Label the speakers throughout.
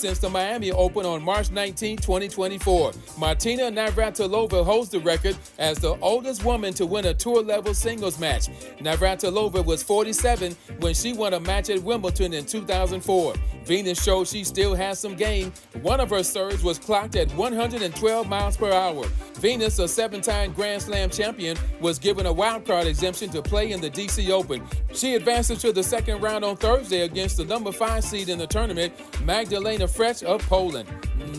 Speaker 1: since the Miami Open on March 19, 2024. Martina Navratilova holds the record as the oldest woman to win a tour-level singles match. Navratilova was 47 when she won a match at Wimbledon in 2004. Venus showed she still has some game. One of her serves was clocked at 112 miles per hour. Venus, a 7-time Grand Slam champion, was given a wildcard exemption to play in the DC Open. She advances to the second round on Thursday against the number 5 seed in the tournament, Magdalena Frech of Poland.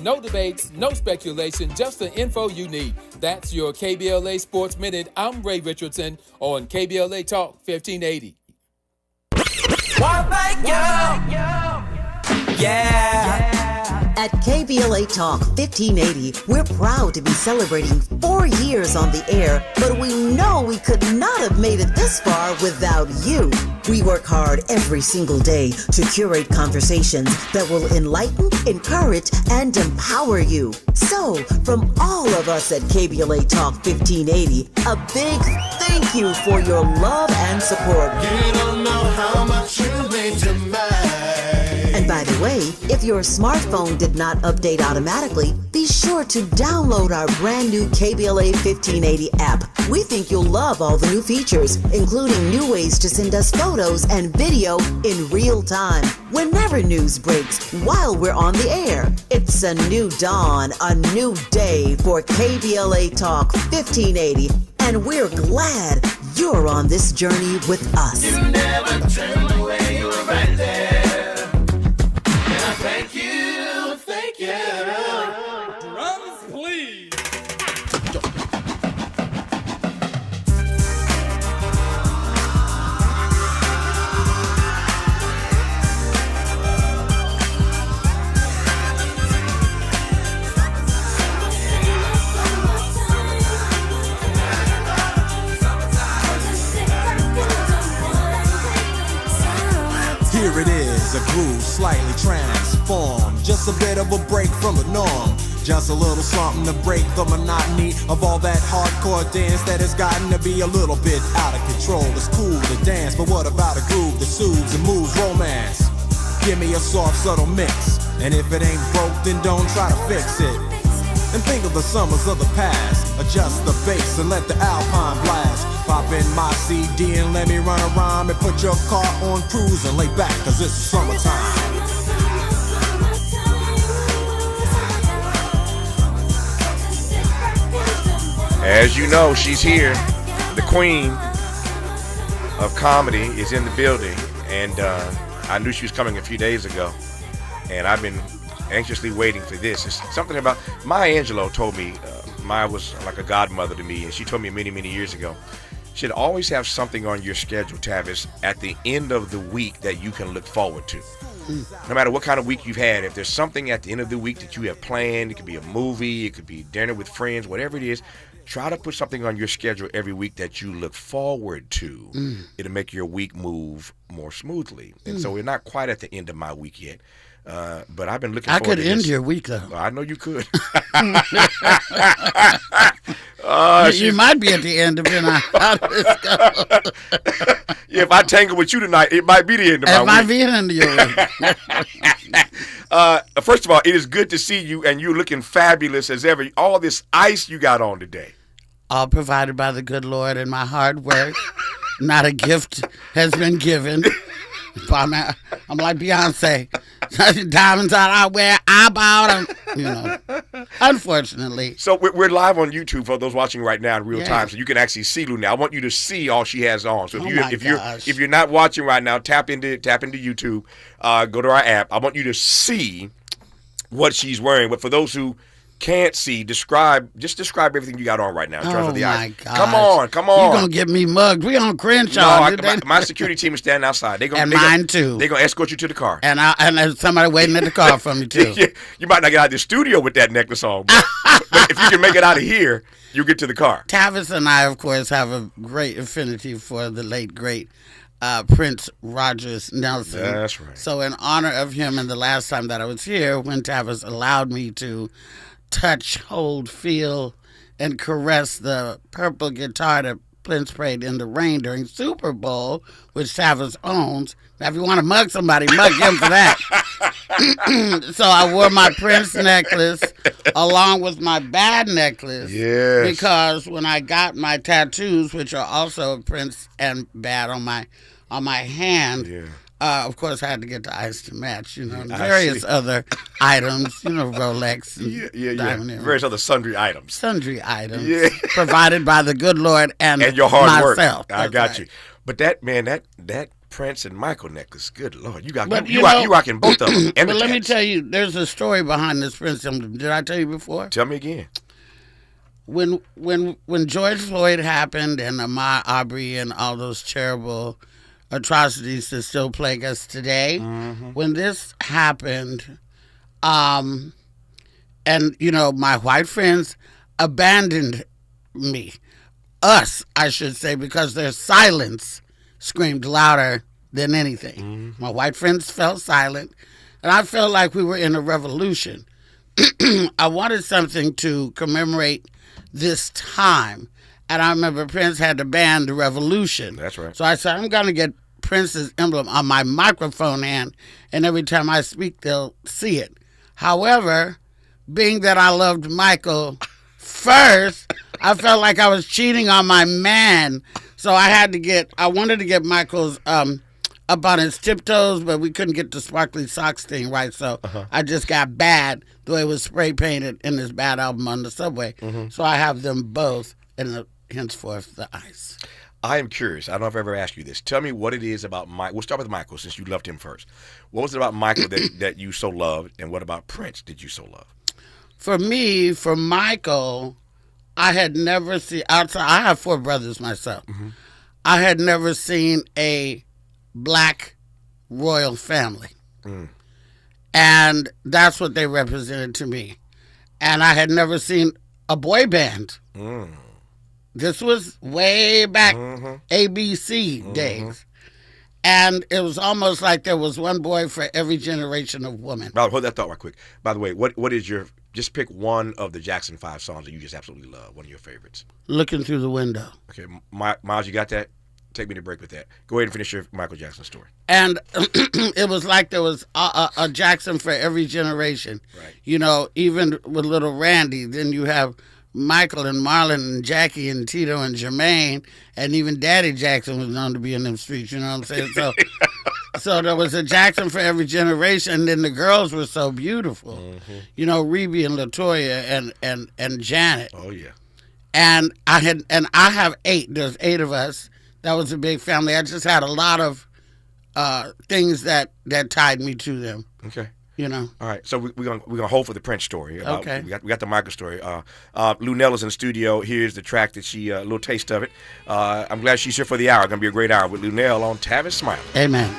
Speaker 1: No debates, no speculation, just the info you need. That's your KBLA Sports Minute. I'm Ray Richardson on KBLA Talk 1580.
Speaker 2: At KBLA Talk 1580, we're proud to be celebrating 4 years on the air, but we know we could not have made it this far without you. We work hard every single day to curate conversations that will enlighten, encourage, and empower you. So, from all of us at KBLA Talk 1580, a big thank you for your love and support.
Speaker 3: You don't know how much you mean to me.
Speaker 2: And by the way, if your smartphone did not update automatically, be sure to download our brand new KBLA 1580 app. We think you'll love all the new features, including new ways to send us photos and video in real time. Whenever news breaks, while we're on the air, it's a new dawn, a new day for KBLA Talk 1580. And we're glad you're on this journey with us.
Speaker 3: You never turned away, you were right there. Thank you, thank you.
Speaker 1: Drums, please.
Speaker 4: Here it is, a groove slightly transformed. Just a bit of a break from the norm. Just a little something to break the monotony of all that hardcore dance that has gotten to be a little bit out of control. It's cool to dance, but what about a groove that soothes and moves romance? Give me a soft, subtle mix, and if it ain't broke, then don't try to fix it. And think of the summers of the past. Adjust the bass and let the Alpine blast. Pop in my CD and let me run around and put your car on cruise and lay back, cause it's summertime.
Speaker 5: As you know, she's here. The queen of comedy is in the building, and I knew she was coming a few days ago, and I've been anxiously waiting for this. It's something about Maya Angelou told me. Maya was like a godmother to me, and she told me many, many years ago, she'd always have something on your schedule, Tavis, at the end of the week that you can look forward to. No matter what kind of week you've had, if there's something at the end of the week that you have planned, it could be a movie, it could be dinner with friends, whatever it is, try to put something on your schedule every week that you look forward to. It'll make your week move more smoothly. And so we're not quite at the end of my week yet. But I've been looking forward to this.
Speaker 6: I could end your week, though.
Speaker 5: I know you could.
Speaker 6: You might be at the end of it. How does this go?
Speaker 5: Yeah, if I tangle with you tonight, it might be the end of my week.
Speaker 6: It might be the end of your week.
Speaker 5: First of all, it is good to see you, and you're looking fabulous as ever. All this ice you got on today.
Speaker 6: All provided by the good Lord and my hard work. Not a gift has been given. I'm like Beyonce. Diamonds that I wear, I bought them. Unfortunately.
Speaker 5: So we're live on YouTube for those watching right now in real time, so you can actually see Luenell. I want you to see all she has on. So if you're not watching right now, tap into YouTube. Go to our app. I want you to see what she's wearing. But for those who can't see, describe everything you got on right now in terms of the eyes.
Speaker 6: Gosh.
Speaker 5: Come on.
Speaker 6: You're going to get me mugged. We on Crenshaw.
Speaker 5: No, my security team is standing outside.
Speaker 6: Mine too.
Speaker 5: They're going to escort you to the car.
Speaker 6: And there's somebody waiting at the car for me too.
Speaker 5: You might not get out of the studio with that necklace on, but if you can make it out of here, you'll get to the car.
Speaker 6: Tavis and I, of course, have a great affinity for the late, great Prince Rogers Nelson.
Speaker 5: That's right.
Speaker 6: So in honor of him, and the last time that I was here, when Tavis allowed me to touch, hold, feel, and caress the purple guitar that Prince prayed in the rain during Super Bowl, which Tavis owns. Now, if you want to mug somebody, mug him for that. So I wore my Prince necklace along with my bad necklace.
Speaker 5: Yes.
Speaker 6: Because when I got my tattoos, which are also Prince and bad on my hand, of course I had to get the ice to match, and various other items, Rolex and diamond earrings.
Speaker 5: Various other sundry items.
Speaker 6: Sundry items provided by the good Lord and
Speaker 5: your hard
Speaker 6: myself.
Speaker 5: work. I got you. But that Prince and Michael necklace, good Lord, you rocking both of them.
Speaker 6: But let me tell you, there's a story behind this Prince emblem. Did I tell you before?
Speaker 5: Tell me again.
Speaker 6: When George Floyd happened and Ahmaud Arbery and all those terrible atrocities that still plague us today, when this happened, and my white friends abandoned me, us, I should say, because their silence screamed louder than anything. My white friends felt silent, and I felt like we were in a revolution. I wanted something to commemorate this time, and I remember Prince had to ban the revolution.
Speaker 5: That's right.
Speaker 6: So I said, I'm going to get Prince's emblem on my microphone hand, and every time I speak, they'll see it. However, being that I loved Michael first, I felt like I was cheating on my man. So I wanted to get Michael's up on his tiptoes, but we couldn't get the sparkly socks thing right. So I just got bad the way it was spray painted in this bad album on the subway. So I have them both, and henceforth the ice.
Speaker 5: I am curious. I don't know if I've ever asked you this. Tell me what it is about Mike. We'll start with Michael since you loved him first. What was it about Michael that you so loved, and what about Prince did you so love?
Speaker 6: For me, for Michael, I had never seen outside. I have 4 brothers myself. I had never seen a black royal family, and that's what they represented to me. And I had never seen a boy band. This was way back ABC days, and it was almost like there was one boy for every generation of woman.
Speaker 5: Hold that thought right quick. By the way, what is your? Just pick one of the Jackson 5 songs that you just absolutely love. One of your favorites.
Speaker 6: Looking Through the Window.
Speaker 5: Okay, Miles, you got that? Take me to break with that. Go ahead and finish your Michael Jackson story.
Speaker 6: And it was like there was a Jackson for every generation. Right. Even with little Randy, then you have Michael and Marlon and Jackie and Tito and Jermaine, and even Daddy Jackson was known to be in them streets, you know what I'm saying? So there was a Jackson for every generation, and then the girls were so beautiful. Rebe and LaToya and Janet.
Speaker 5: Oh yeah.
Speaker 6: And I have 8. There's 8 of us. That was a big family. I just had a lot of things that tied me to them.
Speaker 5: Okay.
Speaker 6: All
Speaker 5: right, so we're gonna hold for the Prince story.
Speaker 6: Okay.
Speaker 5: We got the Michael story. Luenell is in the studio. Here's the track that a little taste of it. I'm glad she's here for the hour. It's gonna be a great hour with Luenell on Tavis Smiley.
Speaker 6: Amen.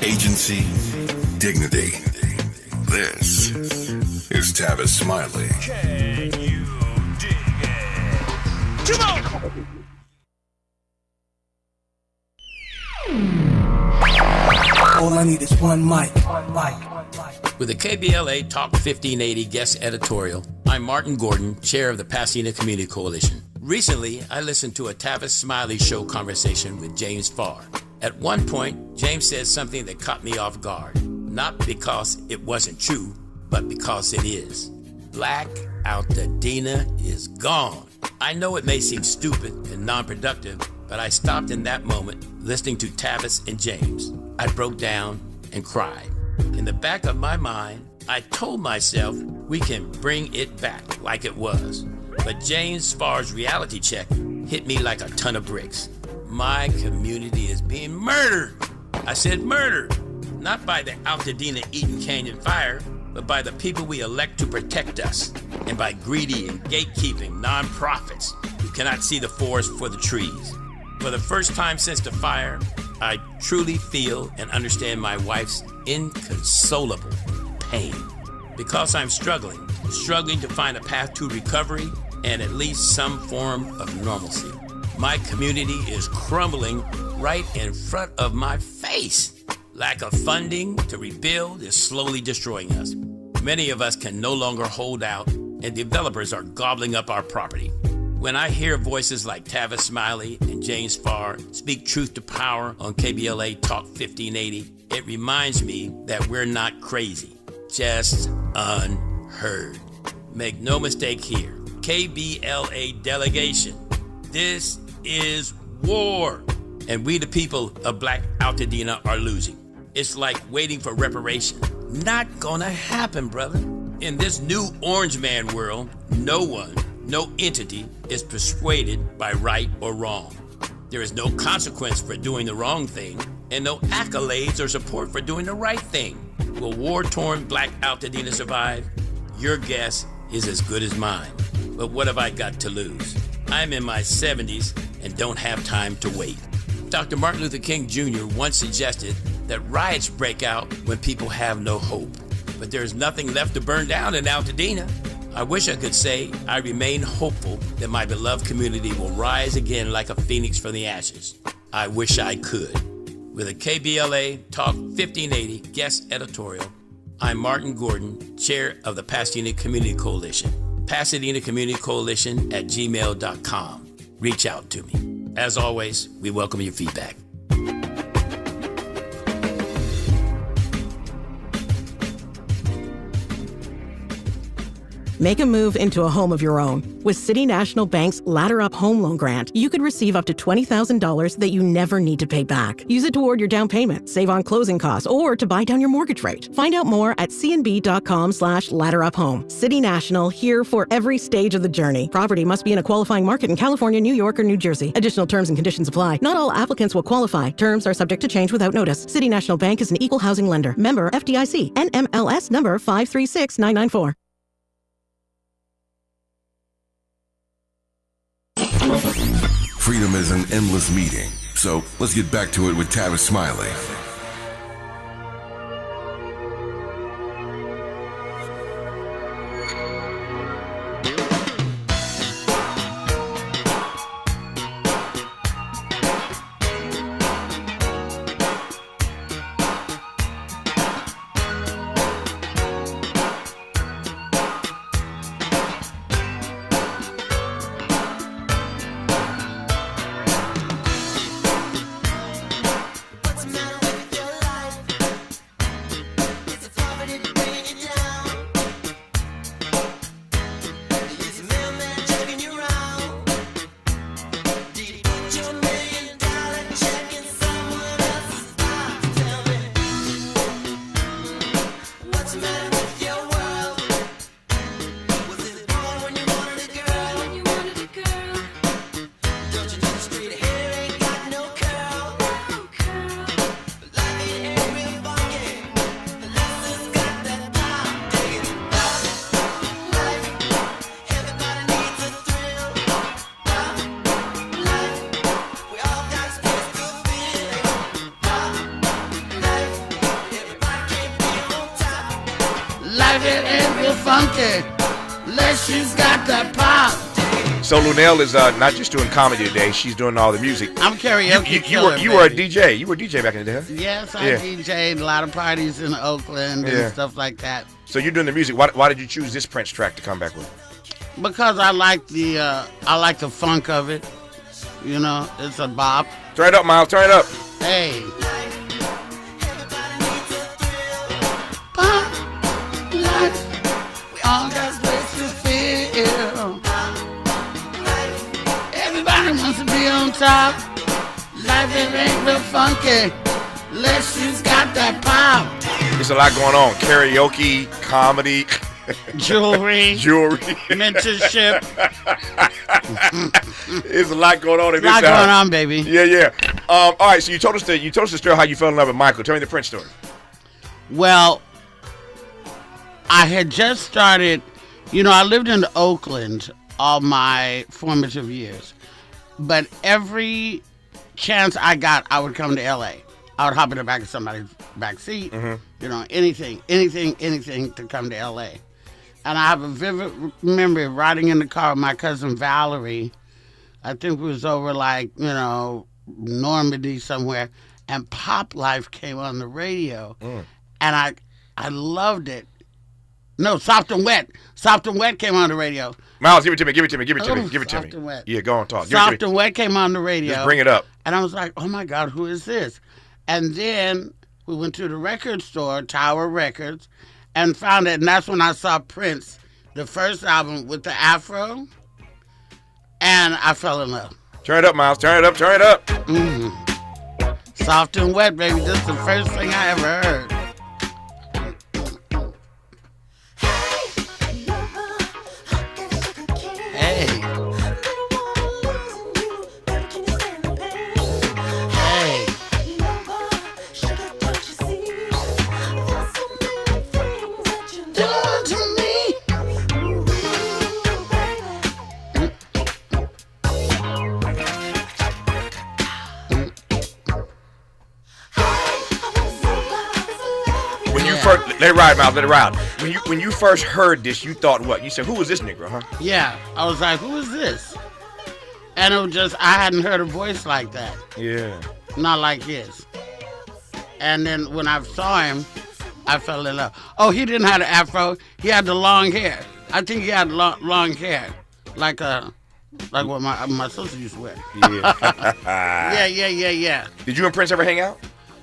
Speaker 7: Agency, dignity. This is Tavis Smiley.
Speaker 3: Can you dig it? Come on!
Speaker 8: All I need is one mic.
Speaker 9: With the KBLA Talk 1580 guest editorial, I'm Martin Gordon, chair of the Pasadena Community Coalition. Recently, I listened to a Tavis Smiley show conversation with James Farr. At one point, James said something that caught me off guard. Not because it wasn't true, but because it is. Black Altadena is gone. I know it may seem stupid and non-productive, but I stopped in that moment listening to Tavis and James. I broke down and cried. In the back of my mind, I told myself we can bring it back like it was. But James Sparr's reality check hit me like a ton of bricks. My community is being murdered. I said murdered, not by the Altadena Eden Canyon fire, but by the people we elect to protect us, and by greedy and gatekeeping nonprofits who cannot see the forest for the trees. For the first time since the fire, I truly feel and understand my wife's inconsolable pain. Because I'm struggling to find a path to recovery and at least some form of normalcy. My community is crumbling right in front of my face. Lack of funding to rebuild is slowly destroying us. Many of us can no longer hold out, and developers are gobbling up our property. When I hear voices like Tavis Smiley and James Farr speak truth to power on KBLA Talk 1580, it reminds me that we're not crazy, just unheard. Make no mistake here, KBLA delegation, this is war, and we the people of Black Altadena are losing. It's like waiting for reparation. Not gonna happen, brother. In this new orange man world, no one, no entity is persuaded by right or wrong. There is no consequence for doing the wrong thing, and no accolades or support for doing the right thing. Will war-torn Black Altadena survive? Your guess is as good as mine. But what have I got to lose? I'm in my 70s and don't have time to wait. Dr. Martin Luther King Jr. once suggested that riots break out when people have no hope. But there's nothing left to burn down in Altadena. I wish I could say I remain hopeful that my beloved community will rise again like a phoenix from the ashes. I wish I could. With a KBLA Talk 1580 guest editorial, I'm Martin Gordon, chair of the Pasadena Community Coalition. Pasadena Community Coalition at gmail.com. Reach out to me. As always, we welcome your feedback.
Speaker 8: Make a move into a home of your own. With City National Bank's Ladder Up Home Loan Grant, you could receive up to $20,000 that you never need to pay back. Use it toward your down payment, save on closing costs, or to buy down your mortgage rate. Find out more at cnb.com/ladderuphome. City National, here for every stage of the journey. Property must be in a qualifying market in California, New York, or New Jersey. Additional terms and conditions apply. Not all applicants will qualify. Terms are subject to change without notice. City National Bank is an equal housing lender. Member FDIC. NMLS number 536994.
Speaker 7: Freedom is an endless meeting, so let's get back to it with Tavis Smiley.
Speaker 5: So Luenell is not just doing comedy today; she's doing all the music.
Speaker 6: I'm karaoke.
Speaker 5: You were a DJ. You were a DJ back in the day. Huh?
Speaker 6: Yes, I DJed a lot of parties in Oakland and stuff like that.
Speaker 5: So you're doing the music. Why did you choose this Prince track to come back with?
Speaker 6: Because I like the funk of it. You know, it's a bop.
Speaker 5: Turn it up, Miles. Turn it up.
Speaker 6: Hey. All got place to feel. Everybody wants to be on top. Life it ain't real funky. Leslie's got that pop.
Speaker 5: There's a lot going on. Karaoke, comedy,
Speaker 6: jewelry, mentorship.
Speaker 5: There's a lot going on in this house.
Speaker 6: A lot going on, baby.
Speaker 5: Yeah. All right. So you told us the story how you fell in love with Michael. Tell me the Prince story.
Speaker 6: Well, I had just started. I lived in Oakland all my formative years, but every chance I got, I would come to LA. I would hop in the back of somebody's back seat, anything to come to LA. And I have a vivid memory of riding in the car with my cousin Valerie. I think it was over Normandy somewhere, and Pop Life came on the radio, and I loved it. No, Soft and Wet. Soft and Wet came on the radio.
Speaker 5: Miles, give it to me. Soft and Wet. Yeah, go on, talk.
Speaker 6: Soft and Wet came on the radio.
Speaker 5: Just bring it up.
Speaker 6: And I was like, oh my God, who is this? And then we went to the record store, Tower Records, and found it. And that's when I saw Prince, the first album with the afro. And I fell in love.
Speaker 5: Turn it up, Miles. Turn it up.
Speaker 6: Soft and Wet, baby. That's the first thing I ever heard.
Speaker 5: Let it ride, Miles. Let it ride. When you first heard this, you thought what? You said, "Who was this nigga, huh?"
Speaker 6: Yeah, I was like, "Who is this?" And it was just I hadn't heard a voice like that.
Speaker 5: Yeah.
Speaker 6: Not like his. And then when I saw him, I fell in love. Oh, he didn't have the afro. He had the long hair. I think he had long hair, like what my sister used to wear.
Speaker 5: Yeah.
Speaker 6: Yeah.
Speaker 5: Did you and Prince ever hang out?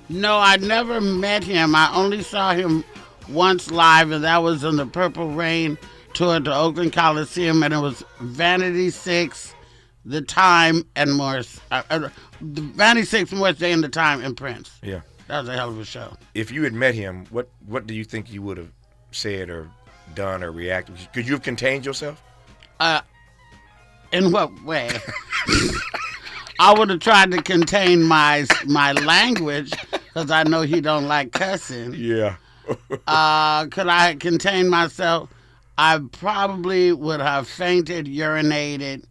Speaker 6: No, I never met him. I only saw him once live, and that was in the Purple Rain tour at the Oakland Coliseum, and it was Vanity 6, The Time, and Morris. Vanity 6, Morris Day, and The Time, and Prince.
Speaker 5: Yeah.
Speaker 6: That was a hell of a show.
Speaker 5: If you had met him, what do you think you would have said or done or reacted? Could you have contained yourself?
Speaker 6: In what way? I would have tried to contain my language because I know he don't like cussing.
Speaker 5: Yeah.
Speaker 6: Could I contain myself? I probably would have fainted, urinated,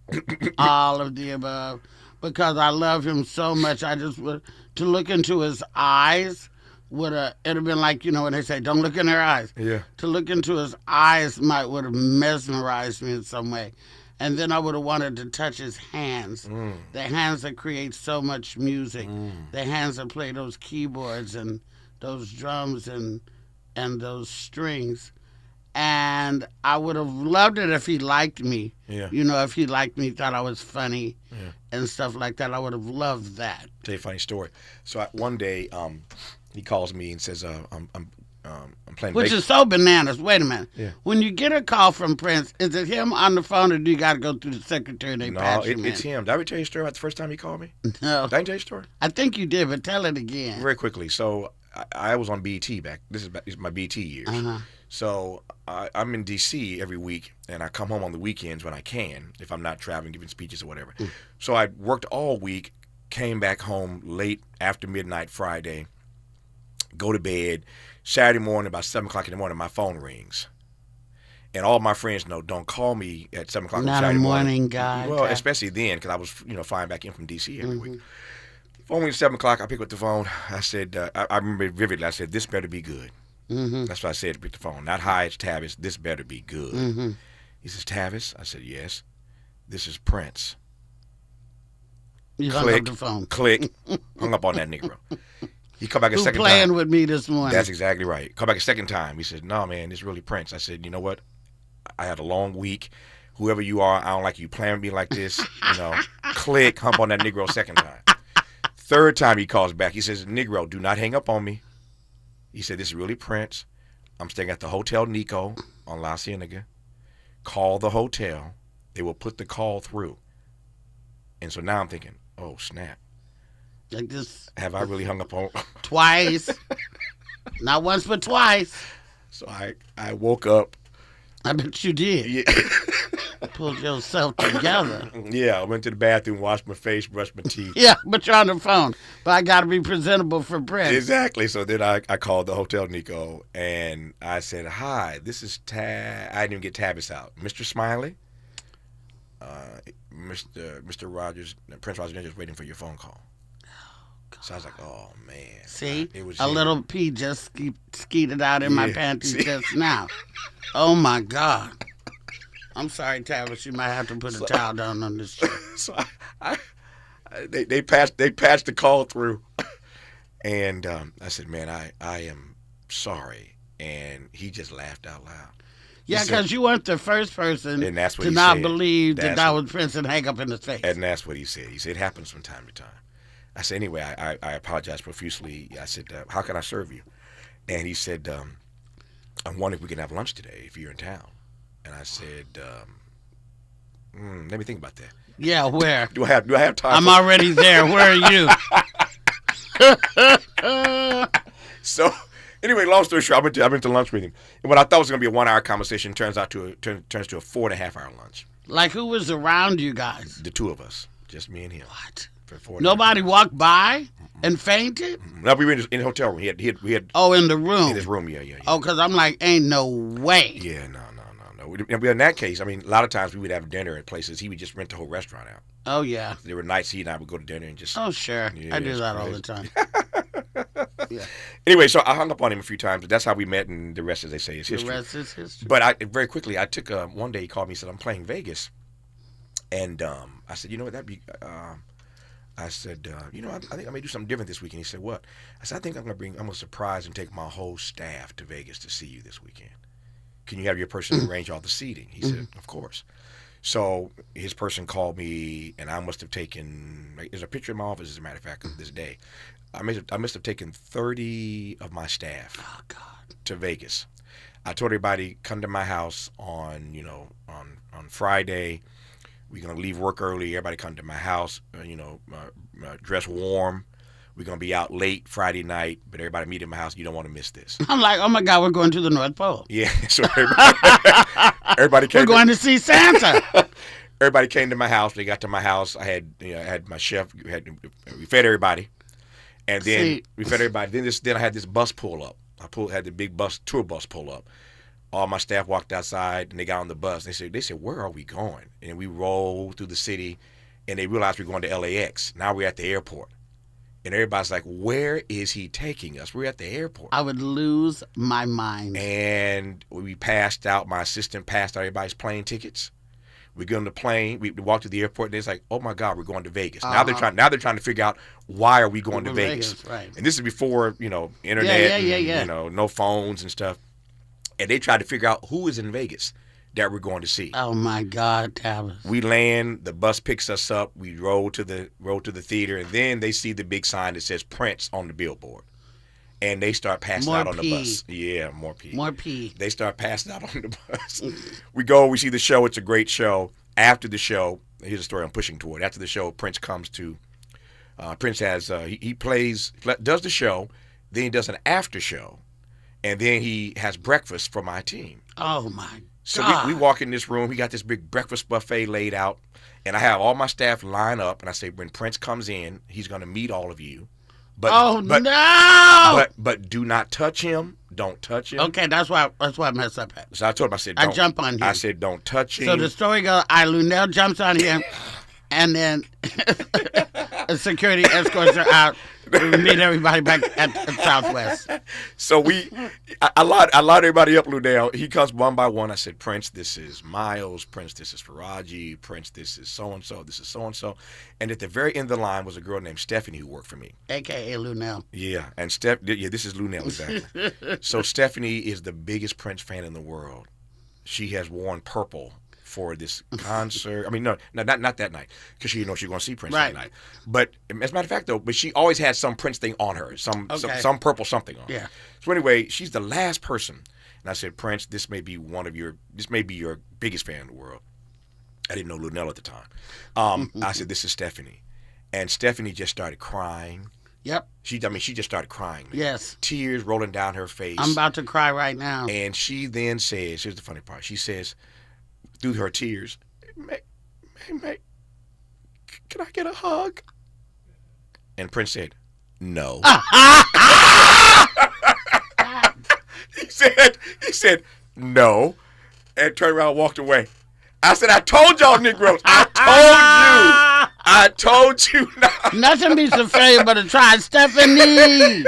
Speaker 6: all of the above, because I love him so much. I just would to look into his eyes would have. It'd have been like when they say don't look in their eyes.
Speaker 5: Yeah.
Speaker 6: To look into his eyes would have mesmerized me in some way. And then I would have wanted to touch his hands. The hands that create so much music. The hands that play those keyboards and those drums and those strings. And I would have loved it if he liked me.
Speaker 5: Yeah.
Speaker 6: If he liked me, thought I was funny and stuff like that. I would have loved that.
Speaker 5: Tell you a funny story. So one day, he calls me and says, I'm playing
Speaker 6: Which is so bananas. Wait a minute.
Speaker 5: Yeah.
Speaker 6: When you get a call from Prince, is it him on the phone or do you got to go through the secretary and they patch him in?
Speaker 5: It's him. Did I ever tell you a story about the first time he called me?
Speaker 6: No.
Speaker 5: Did I tell you a story?
Speaker 6: I think you did, but tell it again.
Speaker 5: Very quickly. So I was on BT back. This is my BT years.
Speaker 6: Uh-huh.
Speaker 5: So I'm in D.C. every week, and I come home on the weekends when I can, if I'm not traveling, giving speeches or whatever. So I worked all week, came back home late after midnight Friday, go to bed. Saturday morning, about 7 o'clock in the morning, my phone rings. And all my friends know, don't call me at 7 o'clock on Saturday morning.
Speaker 6: Not a morning guy.
Speaker 5: Well, especially then, because I was, flying back in from D.C. every week. Phone rings at 7 o'clock. I pick up the phone. I said, I remember it vividly. I said, this better be good. That's what I said to pick the phone. Not hi, it's Tavis. This better be good. He says, Tavis? I said, yes. This is Prince.
Speaker 6: You hung up the phone.
Speaker 5: Click. Hung up on that Negro. He come back a second time.
Speaker 6: Playing with me this morning.
Speaker 5: That's exactly right. Come back a second time. He said, no, man, it's really Prince. I said, you know what? I had a long week. Whoever you are, I don't like you playing with me like this. Click, hump on that Negro second time. Third time he calls back. He says, Negro, do not hang up on me. He said, this is really Prince. I'm staying at the Hotel Nico on La Cienega. Call the hotel. They will put the call through. And so now I'm thinking, oh, snap.
Speaker 6: Like this.
Speaker 5: Have I really hung up on?
Speaker 6: Twice. Not once, but twice.
Speaker 5: So I woke up.
Speaker 6: I bet you did.
Speaker 5: Yeah.
Speaker 6: Pulled yourself together.
Speaker 5: Yeah, I went to the bathroom, washed my face, brushed my teeth.
Speaker 6: Yeah, but you're on the phone. But I got to be presentable for Prince.
Speaker 5: Exactly. So then I called the hotel, Nico, and I said, "Hi, this is I didn't even get Tavis out. Mr. Smiley, Mr. Rogers, Prince Rogers, just waiting for your phone call." So I was like, "Oh man."
Speaker 6: See,
Speaker 5: it was
Speaker 6: a little pee just skeeted out in my panties just now. Oh my God. I'm sorry, Tavis. You might have to put a towel down on this chair.
Speaker 5: So they patched the call through, and I said, "Man, I am sorry," and he just laughed out loud.
Speaker 6: Yeah, because you weren't the first person
Speaker 5: and that's what
Speaker 6: to
Speaker 5: he
Speaker 6: not
Speaker 5: said.
Speaker 6: believe that was Prince and hang up in his face.
Speaker 5: And that's what he said. He said it happens from time to time. I said, anyway, I apologize profusely. I said, how can I serve you? And he said, I'm wondering if we can have lunch today if you're in town. And I said, let me think about that.
Speaker 6: Yeah, where?
Speaker 5: Do I have time?
Speaker 6: I'm already there. Where are you?
Speaker 5: So, anyway, long story short, I went to lunch with him. And what I thought was going to be a 1-hour conversation turns to a 4.5-hour lunch.
Speaker 6: Like, who was around you guys?
Speaker 5: The two of us, just me and him.
Speaker 6: What?
Speaker 5: For
Speaker 6: Nobody walked by and fainted?
Speaker 5: No, we were in the hotel room. He had.
Speaker 6: Oh, in the room.
Speaker 5: In his room, yeah.
Speaker 6: Oh, because I'm like, ain't no way.
Speaker 5: Yeah, no. In that case, I mean, a lot of times we would have dinner at places. He would just rent the whole restaurant out.
Speaker 6: Oh, yeah.
Speaker 5: There were nights he and I would go to dinner and just.
Speaker 6: Oh, sure.
Speaker 5: Yeah,
Speaker 6: I do that all the time.
Speaker 5: Yeah. Anyway, so I hung up on him a few times. But that's how we met, and the rest, as they say, is history.
Speaker 6: The rest is history.
Speaker 5: But very quickly, I took one day he called me and said, I'm playing Vegas. And I said, you know what, that'd be. I said, I think I may do something different this weekend. He said, what? I said, I think I'm going to surprise and take my whole staff to Vegas to see you this weekend. Can you have your person arrange all the seating? He said, of course. So his person called me, and I must have taken, there's a picture in my office, as a matter of fact, of this day. I must have taken 30 of my staff to Vegas. I told everybody, come to my house on Friday. We're going to leave work early. Everybody come to my house, dress warm. We're going to be out late Friday night, but everybody meet in my house. You don't want to miss this.
Speaker 6: I'm like, oh, my God, we're going to the North Pole.
Speaker 5: Yeah. So everybody came.
Speaker 6: We're going to see Santa.
Speaker 5: Everybody came to my house. They got to my house. I had my chef. We fed everybody. And then we fed everybody. Then I had this bus pull up. Had the big tour bus pull up. All my staff walked outside, and they got on the bus. They said, where are we going? And we rolled through the city, and they realized we're going to LAX. Now we're at the airport. And everybody's like, where is he taking us? We're at the airport.
Speaker 6: I would lose my mind.
Speaker 5: And we passed out. My assistant passed out everybody's plane tickets. We get on the plane. We walk to the airport, and it's like, oh, my God, we're going to Vegas. Now they're trying to figure out, why are we going to Vegas?
Speaker 6: Right.
Speaker 5: And this is before, internet, and, no phones and stuff. And they tried to figure out who is in Vegas that we're going to see.
Speaker 6: Oh my God, Tavis!
Speaker 5: We land, the bus picks us up. We roll to the theater, and then they see the big sign that says Prince on the billboard, and they start passing out on the bus. Yeah, more pee.
Speaker 6: More pee.
Speaker 5: They start passing out on the bus. We go, we see the show. It's a great show. After the show, here's a story I'm pushing toward. After the show, Prince comes to. Prince has he does the show, then he does an after show. And then he has breakfast for my team.
Speaker 6: Oh, my God.
Speaker 5: So we walk in this room. We got this big breakfast buffet laid out. And I have all my staff line up. And I say, when Prince comes in, he's going to meet all of you. But,
Speaker 6: no!
Speaker 5: But do not touch him. Don't touch him.
Speaker 6: Okay, that's why I messed up at.
Speaker 5: So I told him, I said,
Speaker 6: I jump on him.
Speaker 5: I said, don't touch him.
Speaker 6: So the story goes, Luenell jumps on him. And then a security escorts her out. We meet everybody back at Southwest.
Speaker 5: So I lied everybody up, Luenell. He comes one by one. I said, Prince, this is Miles. Prince, this is Faraji. Prince, this is so-and-so. This is so-and-so. And at the very end of the line was a girl named Stephanie who worked for me.
Speaker 6: A.K.A. Luenell.
Speaker 5: Yeah, and this is Luenell, exactly. So Stephanie is the biggest Prince fan in the world. She has worn purple for this concert. I mean, no, not that night, because she she's going to see Prince that night. But as a matter of fact, though, she always had some Prince thing on her, some purple something on.
Speaker 6: Yeah.
Speaker 5: So anyway, she's the last person, and I said, Prince, this may be your biggest fan in the world. I didn't know Luenell at the time. I said, this is Stephanie, And Stephanie just started crying.
Speaker 6: Yep.
Speaker 5: She just started crying. Man.
Speaker 6: Yes.
Speaker 5: Tears rolling down her face.
Speaker 6: I'm about to cry right now.
Speaker 5: And she then says, here's the funny part. She says, through her tears, May, can I get a hug? And Prince said, no. He said, no. And turned around and walked away. I said, I told y'all Negroes. I told you not.
Speaker 6: Nothing beats a failure but a try. Stephanie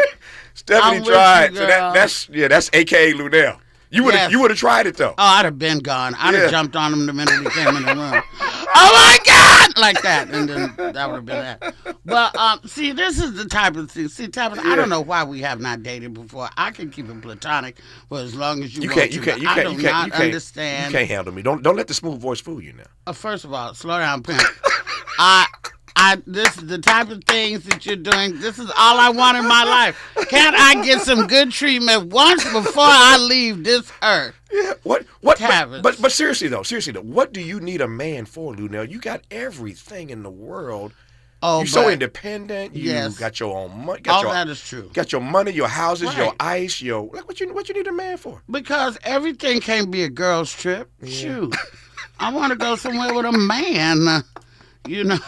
Speaker 5: tried.
Speaker 6: You,
Speaker 5: so that's AKA Luenell. You would have tried it though.
Speaker 6: Oh, I'd have been gone. I'd have jumped on him the minute he came in the room. Oh my God! Like that. And then that would have been that. But see, this is the type of thing. See, Tavis, I don't know why we have not dated before. I can keep it platonic for as long as you want to. I do not understand.
Speaker 5: You can't handle me. Don't let the smooth voice fool you now.
Speaker 6: First of all, slow down, Prince. This is the type of things that you're doing. This is all I want in my life. Can't I get some good treatment once before I leave this earth?
Speaker 5: Yeah. What?
Speaker 6: Tavis.
Speaker 5: But seriously though, what do you need a man for, Luenell? You got everything in the world.
Speaker 6: Oh,
Speaker 5: you're so independent. You got your own money.
Speaker 6: That is true.
Speaker 5: Got your money, your houses, your ice, what you need a man for?
Speaker 6: Because everything can't be a girl's trip. Yeah. Shoot, I want to go somewhere with a man. You know,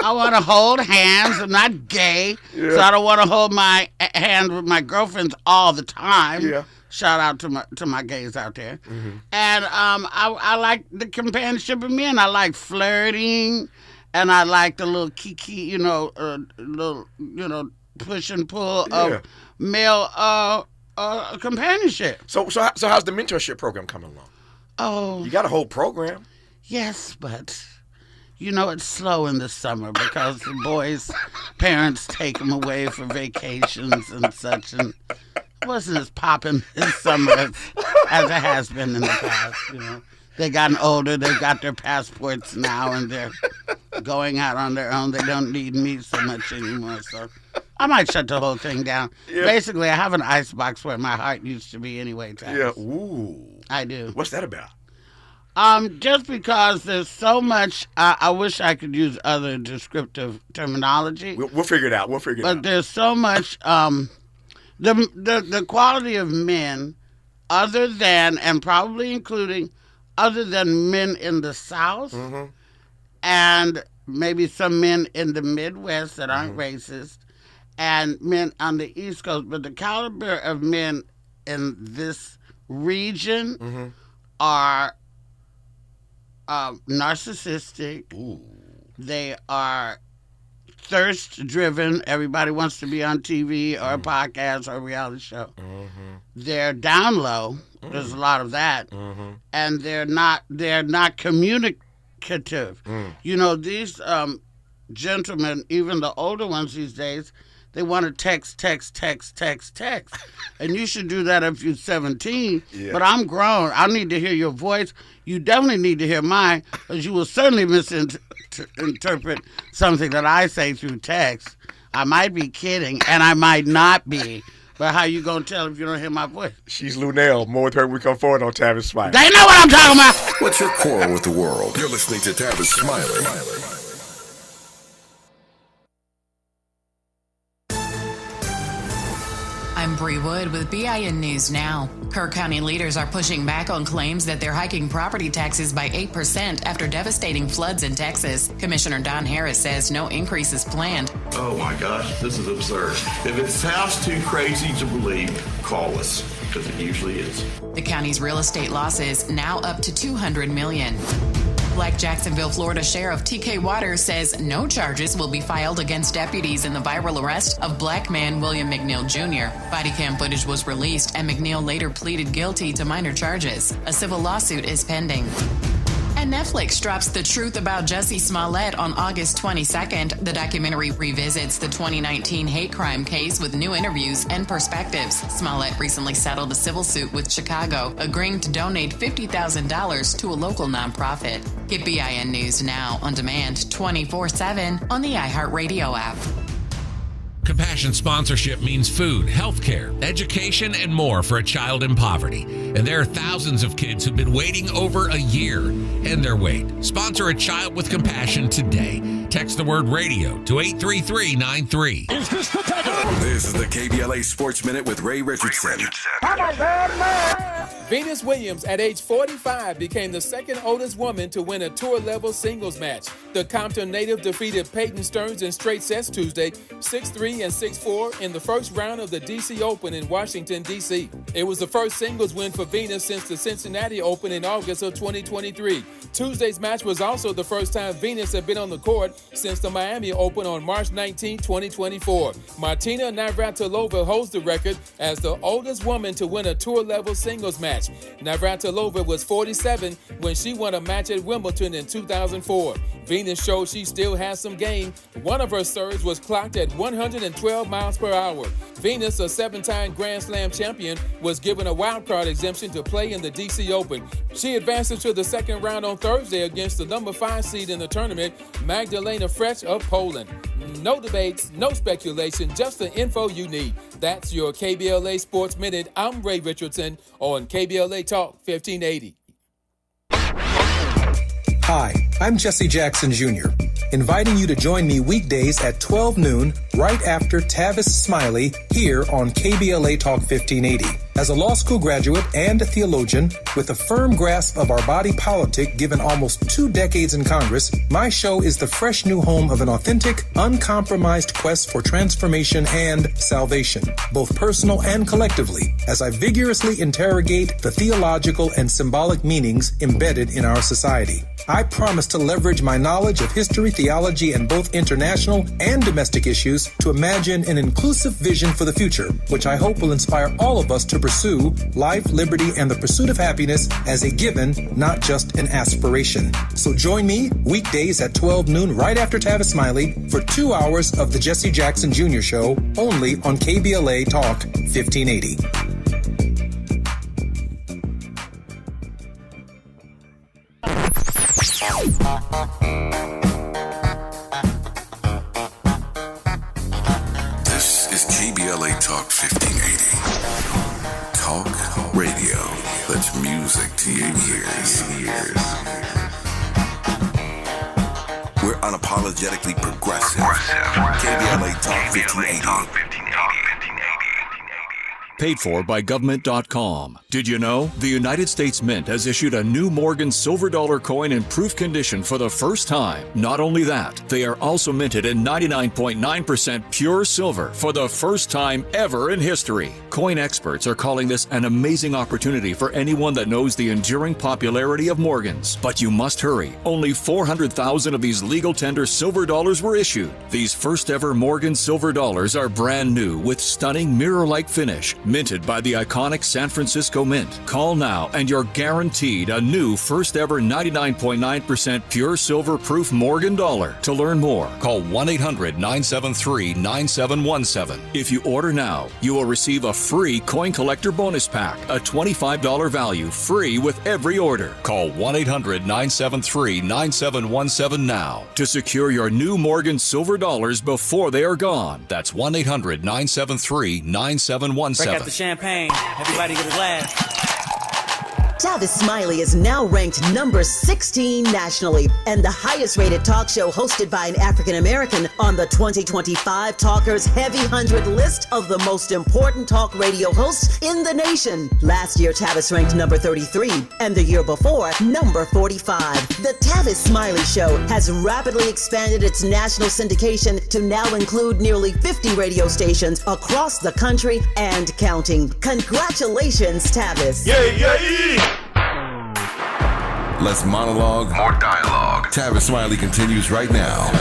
Speaker 6: I want to hold hands. I'm not gay, so I don't want to hold my hand with my girlfriends all the time. Yeah. Shout out to my gays out there. Mm-hmm. And I like the companionship of men. I like flirting, and I like the little kiki, little push and pull of male companionship.
Speaker 5: So how's the mentorship program coming along?
Speaker 6: Oh,
Speaker 5: you got a whole program.
Speaker 6: Yes, but. It's slow in the summer because the boys' parents take them away for vacations and such, and it wasn't as popping this summer as it has been in the past. They gotten older, they've got their passports now, and they're going out on their own. They don't need me so much anymore, so I might shut the whole thing down. Yeah. Basically, I have an icebox where my heart used to be anyway, Tavis.
Speaker 5: Yeah, ooh.
Speaker 6: I do.
Speaker 5: What's that about?
Speaker 6: Just because there's so much, I wish I could use other descriptive terminology.
Speaker 5: We'll figure it out.
Speaker 6: But there's so much, the quality of men, other than, and probably including, other than men in the South, mm-hmm. and maybe some men in the Midwest that aren't racist, and men on the East Coast, but the caliber of men in this region are narcissistic. Ooh. They are thirst-driven. Everybody wants to be on TV or a podcast or a reality show. Mm-hmm. They're down low. There's a lot of that, and they're not communicative. These gentlemen, even the older ones these days, they want to text. And you should do that if you're 17. Yeah. But I'm grown. I need to hear your voice. You definitely need to hear mine, because you will certainly misinterpret something that I say through text. I might be kidding, and I might not be. But how you going to tell if you don't hear my voice?
Speaker 5: She's Luenell. More with her when we come forward on Tavis Smiley.
Speaker 6: They know what I'm talking about.
Speaker 7: What's your quarrel with the world? You're listening to Tavis Smiley.
Speaker 10: I'm Bree Wood with BIN News Now. Kerr County leaders are pushing back on claims that they're hiking property taxes by 8% after devastating floods in Texas. Commissioner Don Harris says no increase is planned.
Speaker 11: Oh my gosh, this is absurd. If it sounds too crazy to believe, call us, because it usually is.
Speaker 10: The county's real estate losses now up to $200 million. Black Jacksonville, Florida Sheriff T.K. Waters says no charges will be filed against deputies in the viral arrest of black man William McNeil Jr. Body cam footage was released, and McNeil later pleaded guilty to minor charges. A civil lawsuit is pending. And Netflix drops The Truth About Jussie Smollett on August 22nd. The documentary revisits the 2019 hate crime case with new interviews and perspectives. Smollett recently settled a civil suit with Chicago, agreeing to donate $50,000 to a local nonprofit. Get BIN News Now on demand 24/7 on the iHeartRadio app.
Speaker 12: Compassion sponsorship means food, healthcare, education, and more for a child in poverty. And there are thousands of kids who've been waiting over a year. End their wait. Sponsor a child with compassion today. text the word radio to 83393.
Speaker 7: This is the KBLA Sports Minute with Ray Richardson.
Speaker 1: Venus Williams, at age 45, became the second oldest woman to win a tour-level singles match. The Compton native defeated Peyton Stearns in straight sets Tuesday, 6-3 and 6-4 in the first round of the D.C. Open in Washington, D.C. It was the first singles win for Venus since the Cincinnati Open in August of 2023. Tuesday's match was also the first time Venus had been on the court since the Miami Open on March 19, 2024. Martina Navratilova holds the record as the oldest woman to win a tour-level singles match. Navratilova was 47 when she won a match at Wimbledon in 2004. Venus showed she still has some game. One of her serves was clocked at 112 miles per hour. Venus, a seven-time Grand Slam champion, was given a wildcard exemption to play in the D.C. Open. She advances to the second round on Thursday against the number 5 seed in the tournament, Magdalena Frech of Poland. No debates, no speculation, just the info you need. That's your KBLA Sports Minute. I'm Ray Richardson on KBLA Talk 1580.
Speaker 13: Hi, I'm Jesse Jackson Jr., inviting you to join me weekdays at 12 noon, right after Tavis Smiley, here on KBLA Talk 1580. As a law school graduate and a theologian, with a firm grasp of our body politic given almost 2 decades in Congress, my show is the fresh new home of an authentic, uncompromised quest for transformation and salvation, both personal and collectively, as I vigorously interrogate the theological and symbolic meanings embedded in our society. I promise to leverage my knowledge of history, theology, and both international and domestic issues to imagine an inclusive vision for the future, which I hope will inspire all of us to pursue life, liberty, and the pursuit of happiness as a given, not just an aspiration. So join me weekdays at 12 noon right after Tavis Smiley for 2 hours of the Jesse Jackson Jr. Show, only on KBLA Talk 1580.
Speaker 7: This is KBLA Talk 1580. Talk radio. That's music to your ears. We're unapologetically progressive. KBLA Talk 1580.
Speaker 14: Paid for by government.com. Did you know? The United States Mint has issued a new Morgan silver dollar coin in proof condition for the first time. Not only that, they are also minted in 99.9% pure silver for the first time ever in history. Coin experts are calling this an amazing opportunity for anyone that knows the enduring popularity of Morgans. But you must hurry. Only 400,000 of these legal tender silver dollars were issued. These first ever Morgan silver dollars are brand new with stunning mirror-like finish, minted by the iconic San Francisco Mint. Call now and you're guaranteed a new first ever 99.9% pure silver proof Morgan dollar. To learn more, call 1-800-973-9717. If you order now, you will receive a free coin collector bonus pack, a $25 value, free with every order. Call 1-800-973-9717 now to secure your new Morgan silver dollars before they are gone. That's 1-800-973-9717.
Speaker 15: Break out the champagne. Everybody get a glass.
Speaker 2: Tavis Smiley is now ranked number 16 nationally and the highest rated talk show hosted by an African American on the 2025 Talkers Heavy 100 list of the most important talk radio hosts in the nation. Last year, Tavis ranked number 33 and the year before, number 45. The Tavis Smiley Show has rapidly expanded its national syndication to now include nearly 50 radio stations across the country and counting. Congratulations, Tavis.
Speaker 3: Yay, yay!
Speaker 7: Less monologue, more dialogue. Tavis Smiley continues right now.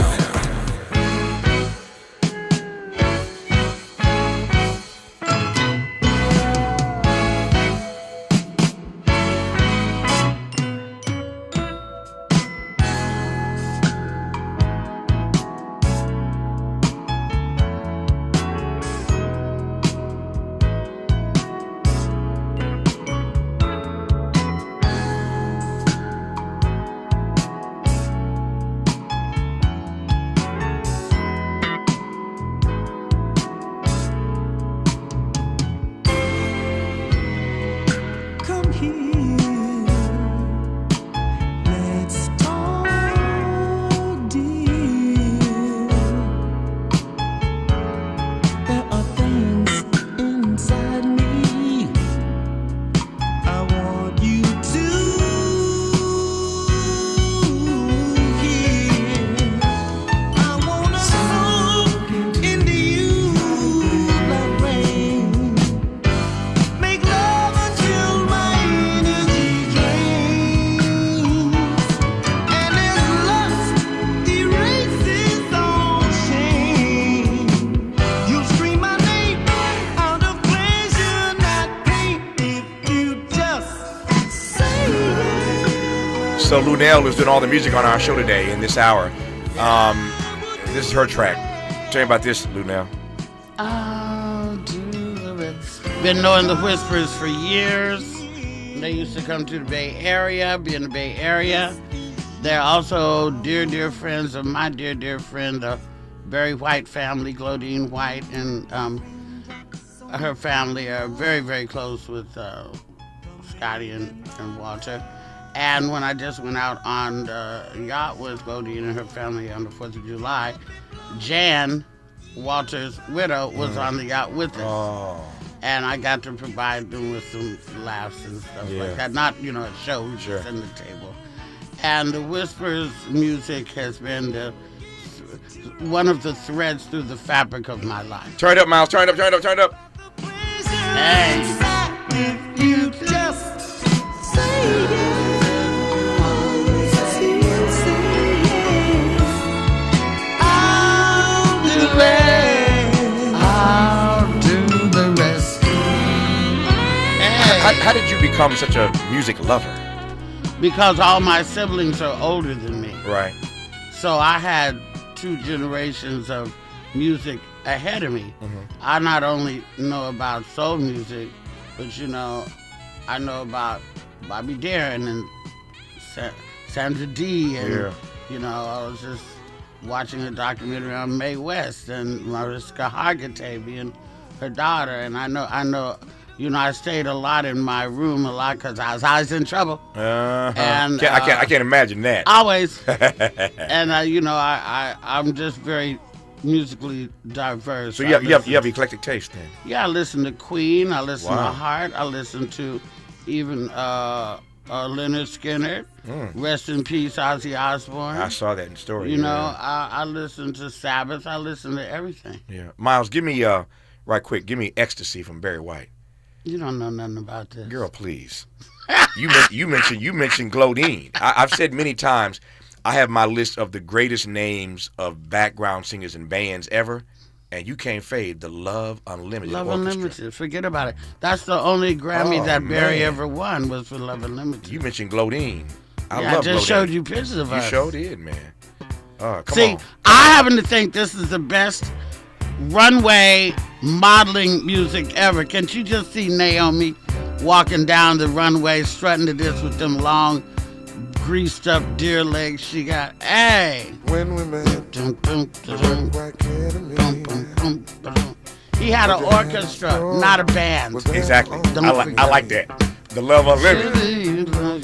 Speaker 5: So Luenell is doing all the music on our show today in this hour. This is her track. Tell me about this, Luenell.
Speaker 6: Been knowing the Whispers for years. They used to come to the Bay Area, be in the Bay Area. They're also dear friends of my dear friend, the Barry White family, Glodine White, and her family are very close with Scotty and Walter. And when I just went out on the yacht with Glodine and her family on the 4th of July, Jan, Walter's widow, was on the yacht with us.
Speaker 5: Oh.
Speaker 6: And I got to provide them with some laughs and stuff like that. Not, a show, we just in the table. And the Whispers music has been one of the threads through the fabric of my life.
Speaker 5: Turn it up, Miles. Turn it up.
Speaker 6: Hey. You just say I'll do the rest.
Speaker 5: How did you become such a music lover?
Speaker 6: Because all my siblings are older than me.
Speaker 5: Right.
Speaker 6: So I had 2 generations of music ahead of me.
Speaker 5: Mm-hmm.
Speaker 6: I not only know about soul music, but I know about Bobby Darin and Sandra Dee, and I was just watching a documentary on Mae West and Mariska Hargitay and her daughter, and I know. I stayed a lot in my room because I was always in trouble. And
Speaker 5: I can't imagine that.
Speaker 6: Always. And I'm just very musically diverse.
Speaker 5: So you have eclectic taste then.
Speaker 6: Yeah, I listen to Queen. I listen to Heart. I listen to even Leonard Skinner. Rest in peace, Ozzy Osbourne.
Speaker 5: I saw that in the story.
Speaker 6: I listen to Sabbath. I listen to everything.
Speaker 5: Yeah, Miles, give me right quick. Give me Ecstasy from Barry White.
Speaker 6: You don't know nothing about this.
Speaker 5: Girl, please. You mentioned Glodine. I've said many times, I have my list of the greatest names of background singers and bands ever, and you can't fade the Love Unlimited
Speaker 6: Love
Speaker 5: Orchestra.
Speaker 6: Unlimited. Forget about it. That's the only Grammy that Barry ever won was for Love Unlimited.
Speaker 5: You mentioned Glodine. I
Speaker 6: just showed you pictures of us.
Speaker 5: You sure did, man. Come on.
Speaker 6: I happen to think this is the best runway modeling music ever. Can't you just see Naomi walking down the runway strutting to this with them long greased up deer legs she got? Hey,
Speaker 16: when we met,
Speaker 6: he had an orchestra, not a band.
Speaker 5: Exactly. I like that. The Love Unlimited.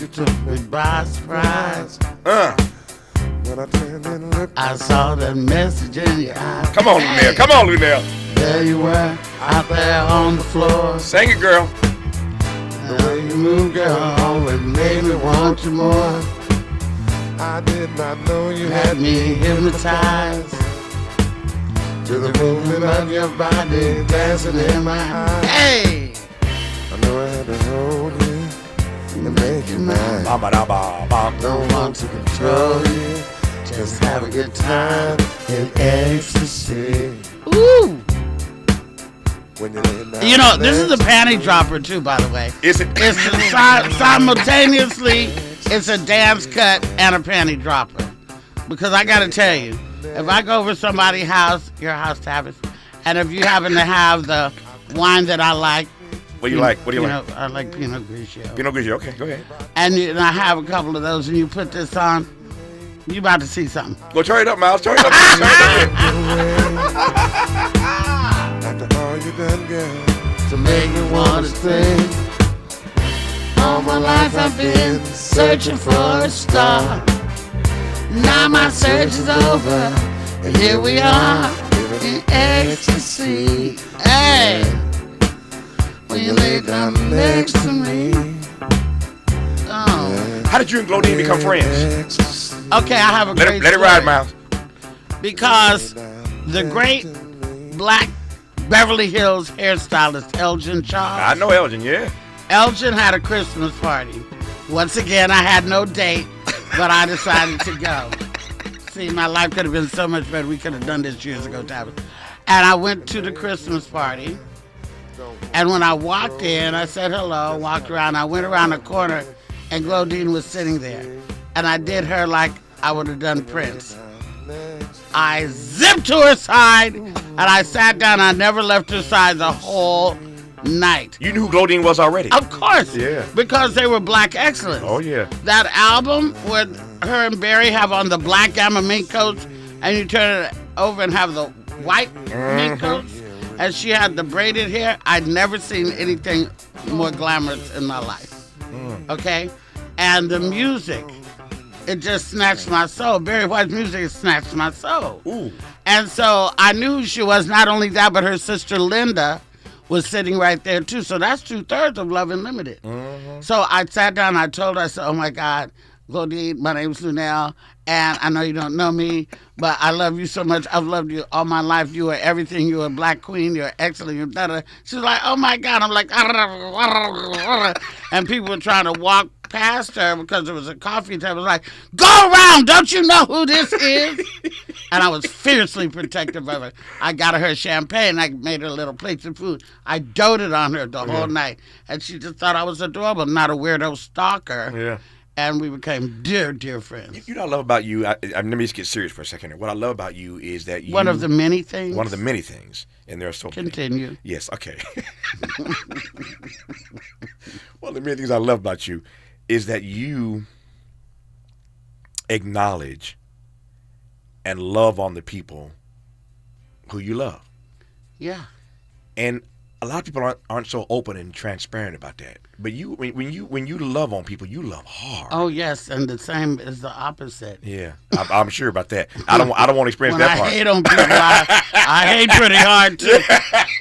Speaker 6: You took me by surprise.
Speaker 16: I
Speaker 6: saw that message in your eyes.
Speaker 5: Come on, Luenell. Come on, Luenell.
Speaker 6: There you were, out there on the floor.
Speaker 5: Sing it, girl.
Speaker 6: The way you move, girl, always made me want you more.
Speaker 16: I did not know you
Speaker 6: had me hypnotized to the movement of your body dancing in my eyes. Hey!
Speaker 16: I know I had to hold you and make you mine.
Speaker 6: Don't want to control you, just have a good time in ecstasy. Ooh!
Speaker 16: When you lay down,
Speaker 6: you know, this is a panty dropper too, by the way.
Speaker 5: Is it?
Speaker 6: It's simultaneously, it's a dance cut and a panty dropper. Because I gotta tell you, if I go over somebody's house, your house, Tavis, and if you happen to have the wine that I like.
Speaker 5: What do you like? What do you like?
Speaker 6: I like Pinot Grigio.
Speaker 5: Pinot Grigio, okay, go ahead.
Speaker 6: And I have a couple of those, and you put this on, you about to see something.
Speaker 5: Go turn it up, Miles. Turn it up.
Speaker 16: After all you done, girl,
Speaker 6: to make me want to sing. All my life I've been searching for a star. Now my search is over, and here we are in ecstasy. Hey, when you lay down next to me. Oh.
Speaker 5: How did you and Glodine become friends?
Speaker 6: Okay, I have a great story.
Speaker 5: Let it ride, Miles.
Speaker 6: Because the great black Beverly Hills hairstylist Elgin Charles.
Speaker 5: I know Elgin, yeah.
Speaker 6: Elgin had a Christmas party. Once again, I had no date, but I decided to go. See, my life could have been so much better. We could have done this years ago, Tavis. And I went to the Christmas party. And when I walked in, I said hello, walked around. I went around the corner, and Glodine was sitting there. and I did her like I would have done Prince. I zipped to her side, and I sat down. I never left her side the whole night.
Speaker 5: You knew who Glodine was already?
Speaker 6: Of course.
Speaker 5: Yeah.
Speaker 6: Because they were black excellence.
Speaker 5: Oh, yeah.
Speaker 6: That album where her and Barry have on the black gamma mink coats, and you turn it over and have the white mink coats, and she had the braided hair. I'd never seen anything more glamorous in my life. Okay? And the music, it just snatched my soul. Barry White's music snatched my soul.
Speaker 5: Ooh.
Speaker 6: And so I knew who she was. Not only that, but her sister Linda was sitting right there too. So that's 2/3 of Love Unlimited. So I sat down, I told her, I said, oh my God, Glodine, my name's Luenell, and I know you don't know me, but I love you so much. I've loved you all my life. You are everything. You're a black queen. You're excellent. You're better. She's like, oh my God. I'm like, and people were trying to walk past her because there was a coffee table. Like, go around. Don't you know who this is? And I was fiercely protective of her. I got her champagne. I made her little plates of food. I doted on her the whole night. And she just thought I was adorable, not a weirdo stalker.
Speaker 5: Yeah.
Speaker 6: And we became dear, dear friends.
Speaker 5: You know what I love about you? Let me just get serious for a second here. What I love about you is that you...
Speaker 6: One of the many things?
Speaker 5: One of the many things. And there are so many.
Speaker 6: Continue.
Speaker 5: Yes, okay. One of the many things I love about you is that you acknowledge and love on the people who you love.
Speaker 6: Yeah.
Speaker 5: And a lot of people aren't so open and transparent about that. But you, when you love on people, you love hard.
Speaker 6: Oh yes, and the same is the opposite.
Speaker 5: Yeah, I'm sure about that. I don't want to experience that part.
Speaker 6: I hate on people. I hate pretty hard too.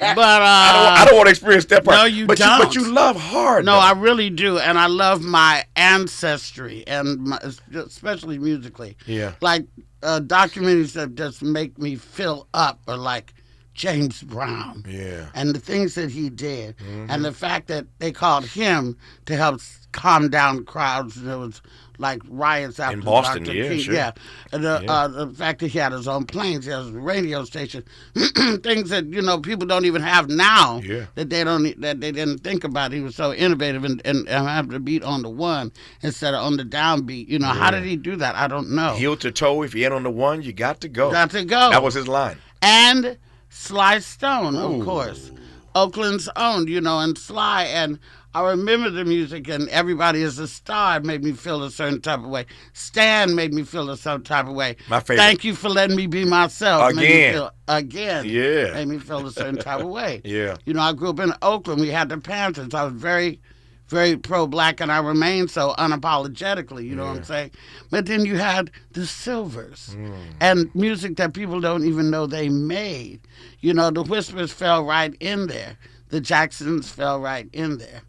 Speaker 6: But
Speaker 5: I don't want to experience that part.
Speaker 6: No, you
Speaker 5: don't. But you love hard.
Speaker 6: No,
Speaker 5: though.
Speaker 6: I really do, and I love my ancestry, and especially musically.
Speaker 5: Yeah.
Speaker 6: Like documentaries that just make me fill up, or like James Brown.
Speaker 5: Yeah.
Speaker 6: And the things that he did. And the fact that they called him to help calm down crowds. There was like riots after
Speaker 5: in Boston,
Speaker 6: Dr.
Speaker 5: yeah,
Speaker 6: King.
Speaker 5: sure.
Speaker 6: Yeah. And the fact that he had his own planes, he has a radio station, things that, people don't even have now that they didn't think about. He was so innovative and having the beat on the one instead of on the downbeat. How did he do that? I don't know.
Speaker 5: Heel to toe, if you ain't on the one, you got to go.
Speaker 6: Got to go.
Speaker 5: That was his line.
Speaker 6: And Sly Stone, of course. Oakland's own, and Sly. And I remember the music, and Everybody Is a Star. It made me feel a certain type of way. Stan made me feel a certain type of way.
Speaker 5: My favorite.
Speaker 6: Thank You for Letting Me Be Myself.
Speaker 5: Again.
Speaker 6: Yeah. Made me feel a certain type of way.
Speaker 5: Yeah.
Speaker 6: I grew up in Oakland. We had the Panthers. I was very, very pro-black, and I remained so unapologetically, you know what I'm saying? But then you had the Silvers and music that people don't even know they made. The Whispers fell right in there. The Jacksons fell right in there.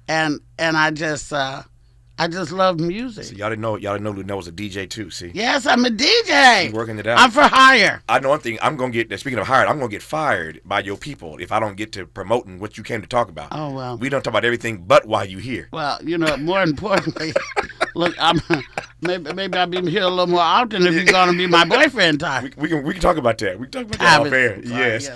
Speaker 6: And I just love music.
Speaker 5: See, y'all didn't know Luenell was a DJ too, see?
Speaker 6: Yes, I'm a DJ.
Speaker 5: She's working it out.
Speaker 6: I'm for hire.
Speaker 5: I know one thing, speaking of hired, I'm going to get fired by your people if I don't get to promoting what you came to talk about.
Speaker 6: Oh, well.
Speaker 5: We don't talk about everything but why you here.
Speaker 6: Well, more importantly, look, maybe I'll be here a little more often if you're going to be my boyfriend, Ty.
Speaker 5: We can talk about that. We can talk about that off air. Yes.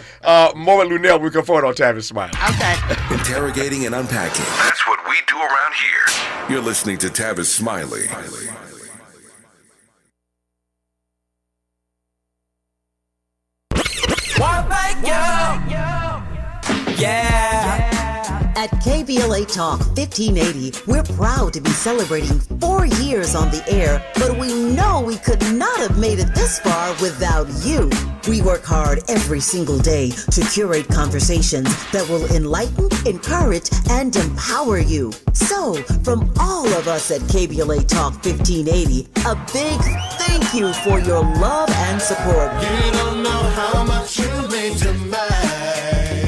Speaker 5: More with Luenell. We come forward on Tavis Smiley.
Speaker 6: Okay.
Speaker 7: Interrogating and unpacking. That's what we do around here. You're listening to Tavis Smiley.
Speaker 2: At KBLA Talk 1580, we're proud to be celebrating 4 years on the air, but we know we could not have made it this far without you. We work hard every single day to curate conversations that will enlighten, encourage, and empower you. So, from all of us at KBLA Talk 1580, a big thank you for your love and support.
Speaker 3: You don't know how much you mean to me.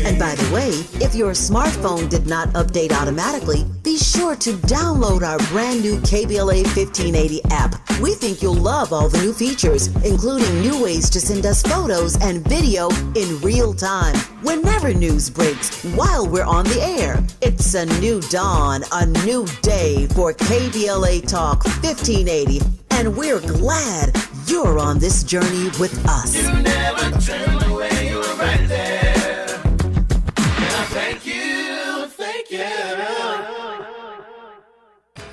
Speaker 2: And by the way, if your smartphone did not update automatically, be sure to download our brand new KBLA 1580 app. We think you'll love all the new features, including new ways to send us photos and video in real time, whenever news breaks, while we're on the air. It's a new dawn, a new day for KBLA Talk 1580, and we're glad you're on this journey with us.
Speaker 3: You never turned away, you were right there. Thank you.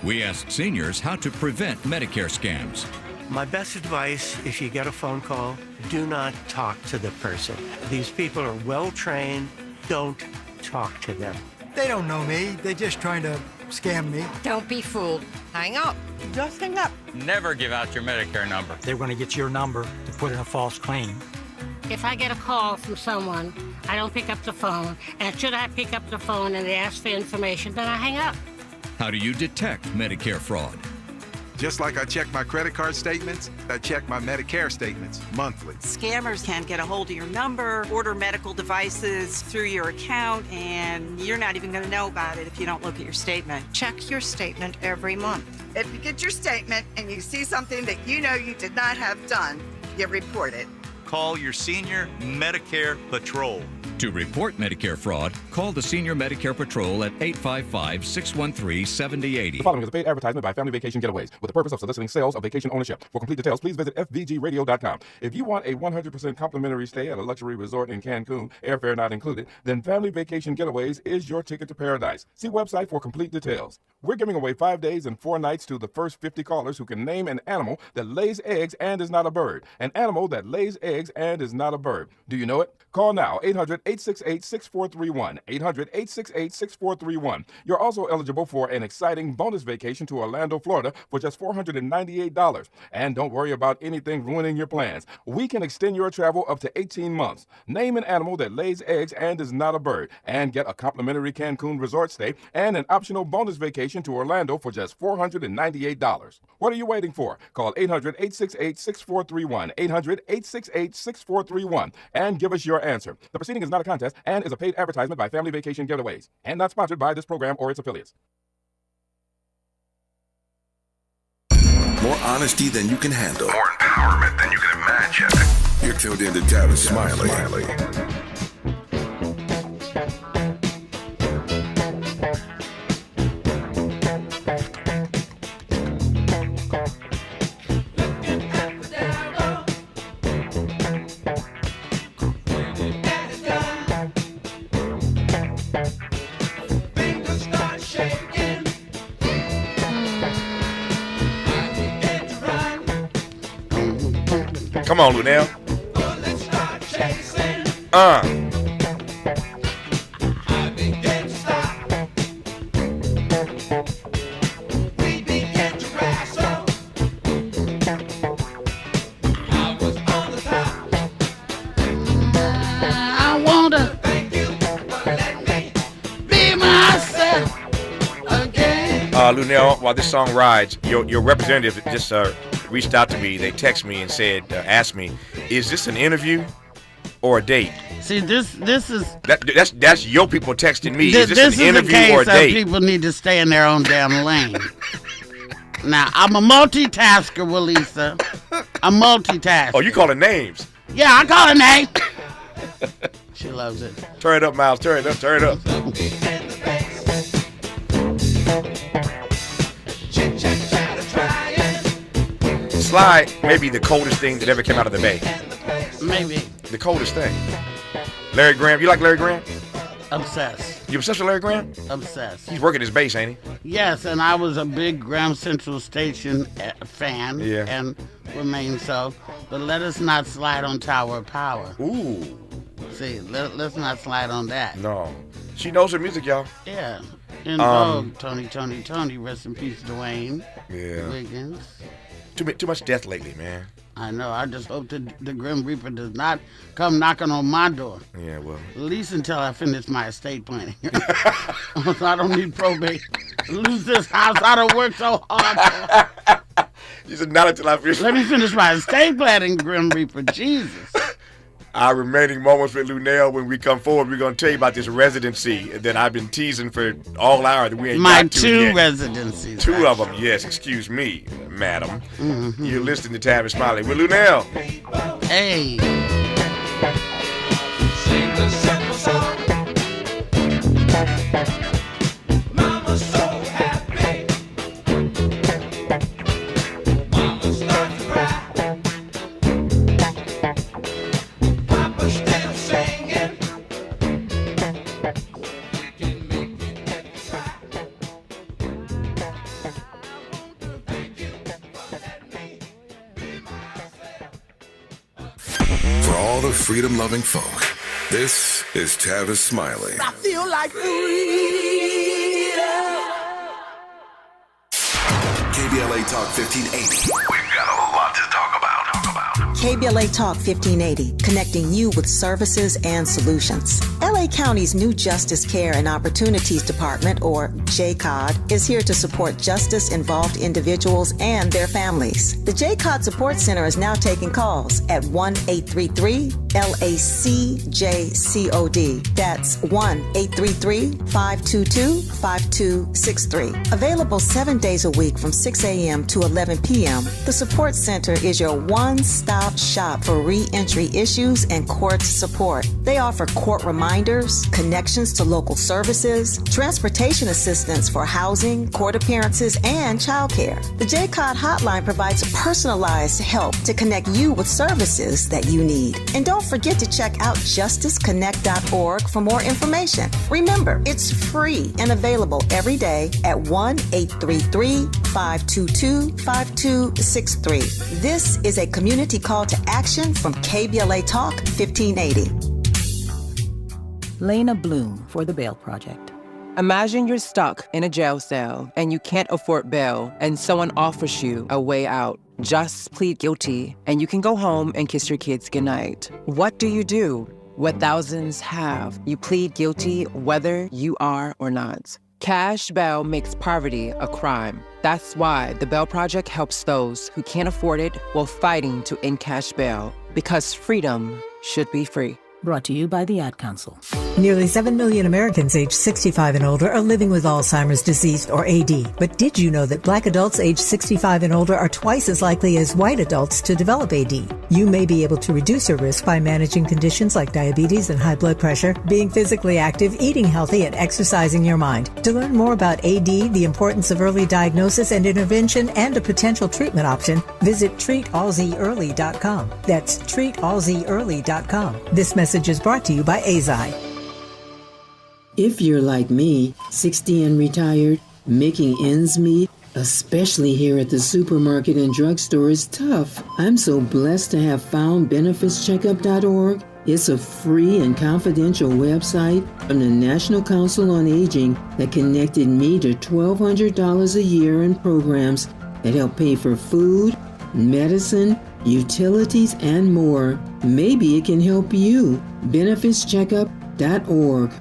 Speaker 14: We asked seniors how to prevent Medicare scams.
Speaker 17: My best advice, if you get a phone call, do not talk to the person. These people are well trained. Don't talk to them.
Speaker 18: They don't know me. They're just trying to scam me.
Speaker 19: Don't be fooled. Hang up. Just hang up.
Speaker 20: Never give out your Medicare number.
Speaker 18: They're going to get your number to put in a false claim.
Speaker 21: If I get a call from someone, I don't pick up the phone. And should I pick up the phone and they ask for information, then I hang up.
Speaker 14: How do you detect Medicare fraud?
Speaker 22: Just like I check my credit card statements, I check my Medicare statements monthly.
Speaker 23: Scammers can get a hold of your number, order medical devices through your account, and you're not even going to know about it if you don't look at your statement.
Speaker 19: Check your statement every month. If you get your statement and you see something that you know you did not have done, you report it.
Speaker 24: Call your senior Medicare patrol.
Speaker 14: To report Medicare fraud, call the Senior Medicare Patrol at 855-613-7080.
Speaker 25: The following is a paid advertisement by Family Vacation Getaways with the purpose of soliciting sales of vacation ownership. For complete details, please visit fvgradio.com. If you want a 100% complimentary stay at a luxury resort in Cancun, airfare not included, then Family Vacation Getaways is your ticket to paradise. See website for complete details. We're giving away 5 days and 4 nights to the first 50 callers who can name an animal that lays eggs and is not a bird. An animal that lays eggs and is not a bird. Do you know it? Call now, 800-868-6431, 800-868-6431. You're also eligible for an exciting bonus vacation to Orlando, Florida for just $498. And don't worry about anything ruining your plans. We can extend your travel up to 18 months. Name an animal that lays eggs and is not a bird, and get a complimentary Cancun resort stay and an optional bonus vacation to Orlando for just $498. What are you waiting for? Call 800-868-6431, 800-868-6431, and give us your answer. The proceeding is not a contest and is a paid advertisement by Family Vacation Getaways and not sponsored by this program or its affiliates.
Speaker 7: More honesty than you can handle.
Speaker 26: More empowerment than you can imagine.
Speaker 7: You're tuned in to Tavis Smiley.
Speaker 5: Come on, Luenell.
Speaker 6: I wanna be myself again.
Speaker 5: Luenell, while this song rides, your representative just reached out to me. They text me and said, asked me, is this an interview or a date?
Speaker 6: See, this is
Speaker 5: that's your people texting me.
Speaker 6: This
Speaker 5: is this an interview
Speaker 6: a case
Speaker 5: or a date?
Speaker 6: People need to stay in their own damn lane. Now, I'm a multitasker, Walisa. I'm multitasker.
Speaker 5: Oh, you calling names?
Speaker 6: Yeah, I call her name. She loves it.
Speaker 5: Turn it up, Miles. Turn it up. Turn it up. Slide may be the coldest thing that ever came out of the Bay.
Speaker 6: Maybe.
Speaker 5: The coldest thing. Larry Graham. You like Larry Graham?
Speaker 6: Obsessed.
Speaker 5: You obsessed with Larry Graham?
Speaker 6: Obsessed.
Speaker 5: He's working his bass, ain't he?
Speaker 6: Yes, and I was a big Graham Central Station fan.
Speaker 5: Yeah.
Speaker 6: And remain so. But let us not slide on Tower of Power.
Speaker 5: Ooh.
Speaker 6: See, let's not slide on that.
Speaker 5: No. She knows her music, y'all.
Speaker 6: Yeah. In vogue, Tony. Rest in peace, Dwayne.
Speaker 5: Yeah.
Speaker 6: Wiggins.
Speaker 5: Too much death lately, man.
Speaker 6: I know. I just hope that the Grim Reaper does not come knocking on my door.
Speaker 5: Yeah, well.
Speaker 6: At least until I finish my estate planning. So I don't need probate. Lose this house. I don't work so hard.
Speaker 5: You said not until I finish.
Speaker 6: Let me finish my estate planning, Grim Reaper. Jesus.
Speaker 5: Our remaining moments with Luenell, when we come forward, we're going to tell you about this residency that I've been teasing for all hour that we ain't
Speaker 6: my
Speaker 5: got to
Speaker 6: two
Speaker 5: yet.
Speaker 6: Residencies.
Speaker 5: Two of them, yes. Excuse me, madam.
Speaker 6: Mm-hmm.
Speaker 5: You're listening to Tavis Smiley with Luenell.
Speaker 6: Hey.
Speaker 3: Sing the simple song. Mama's so happy. Mama starts to cry. Papa's still singing. We can make it cry.
Speaker 7: freedom-loving folk. This is Tavis Smiley.
Speaker 3: I feel like freedom.
Speaker 7: KBLA Talk 1580. We've got a lot to talk about.
Speaker 2: KBLA Talk 1580, connecting you with services and solutions. LA County's new Justice Care and Opportunities Department, or JCOD, is here to support justice-involved individuals and their families. The JCOD Support Center is now taking calls at 1-833-LACJCOD. That's 1-833-522-5263. Available 7 days a week from 6 a.m. to 11 p.m., the Support Center is your one-stop shop for re-entry issues and court support. They offer court reminders, connections to local services, transportation assistance for housing, court appearances, and childcare. The JCOD hotline provides personalized help to connect you with services that you need. And don't forget to check out justiceconnect.org for more information. Remember, it's free and available every day at 1-833-522-5263. This is a community call to action from KBLA Talk 1580.
Speaker 4: Lena Bloom for the Bail Project.
Speaker 8: Imagine you're stuck in a jail cell and you can't afford bail and someone offers you a way out. Just plead guilty and you can go home and kiss your kids goodnight. What do? What thousands have. You plead guilty whether you are or not. Cash bail makes poverty a crime. That's why the Bail Project helps those who can't afford it while fighting to end cash bail. Because freedom should be free.
Speaker 4: Brought to you by the Ad Council.
Speaker 9: Nearly 7 million Americans aged 65 and older are living with Alzheimer's disease, or AD. But did you know that Black adults aged 65 and older are twice as likely as white adults to develop AD? You may be able to reduce your risk by managing conditions like diabetes and high blood pressure, being physically active, eating healthy, and exercising your mind. To learn more about AD, the importance of early diagnosis and intervention, and a potential treatment option, visit treatalzearly.com. That's treatalzearly.com. This message is brought to you by AZI.
Speaker 10: If you're like me, 60 and retired, making ends meet, especially here at the supermarket and drugstore, is tough. I'm so blessed to have found benefitscheckup.org. It's a free and confidential website from the National Council on Aging that connected me to $1,200 a year in programs that help pay for food, medicine, utilities, and more. Maybe it can help you. benefitscheckup.org.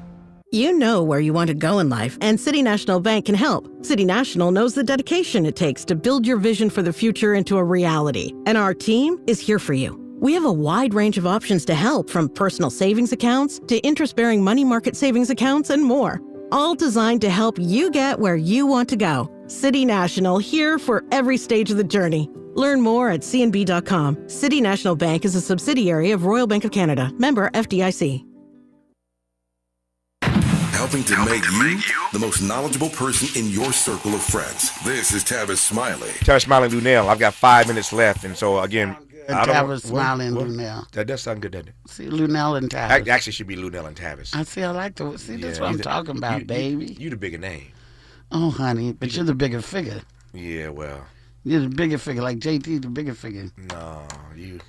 Speaker 11: You know where you want to go in life, and City National Bank can help. City National knows the dedication it takes to build your vision for the future into a reality, and our team is here for you. We have a wide range of options to help, from personal savings accounts to interest-bearing money market savings accounts and more, all designed to help you get where you want to go. City National, here for every stage of the journey. Learn more at cnb.com. City National Bank is a subsidiary of Royal Bank of Canada. Member FDIC.
Speaker 7: Helping to make you the most knowledgeable person in your circle of friends. This is Tavis Smiley.
Speaker 5: Tavis Smiley and Luenell. I've got 5 minutes left, and so again,
Speaker 6: Tavis Smiley and Luenell.
Speaker 5: That does sound good, doesn't it?
Speaker 6: See, Luenell and Tavis.
Speaker 5: Actually, should be Luenell and Tavis.
Speaker 6: I like to see. That's what I'm talking about, baby.
Speaker 5: You the bigger name.
Speaker 6: Oh, honey, but you're the bigger figure.
Speaker 5: Yeah, well.
Speaker 6: You're the bigger figure, like JT, the bigger figure.
Speaker 5: No, you.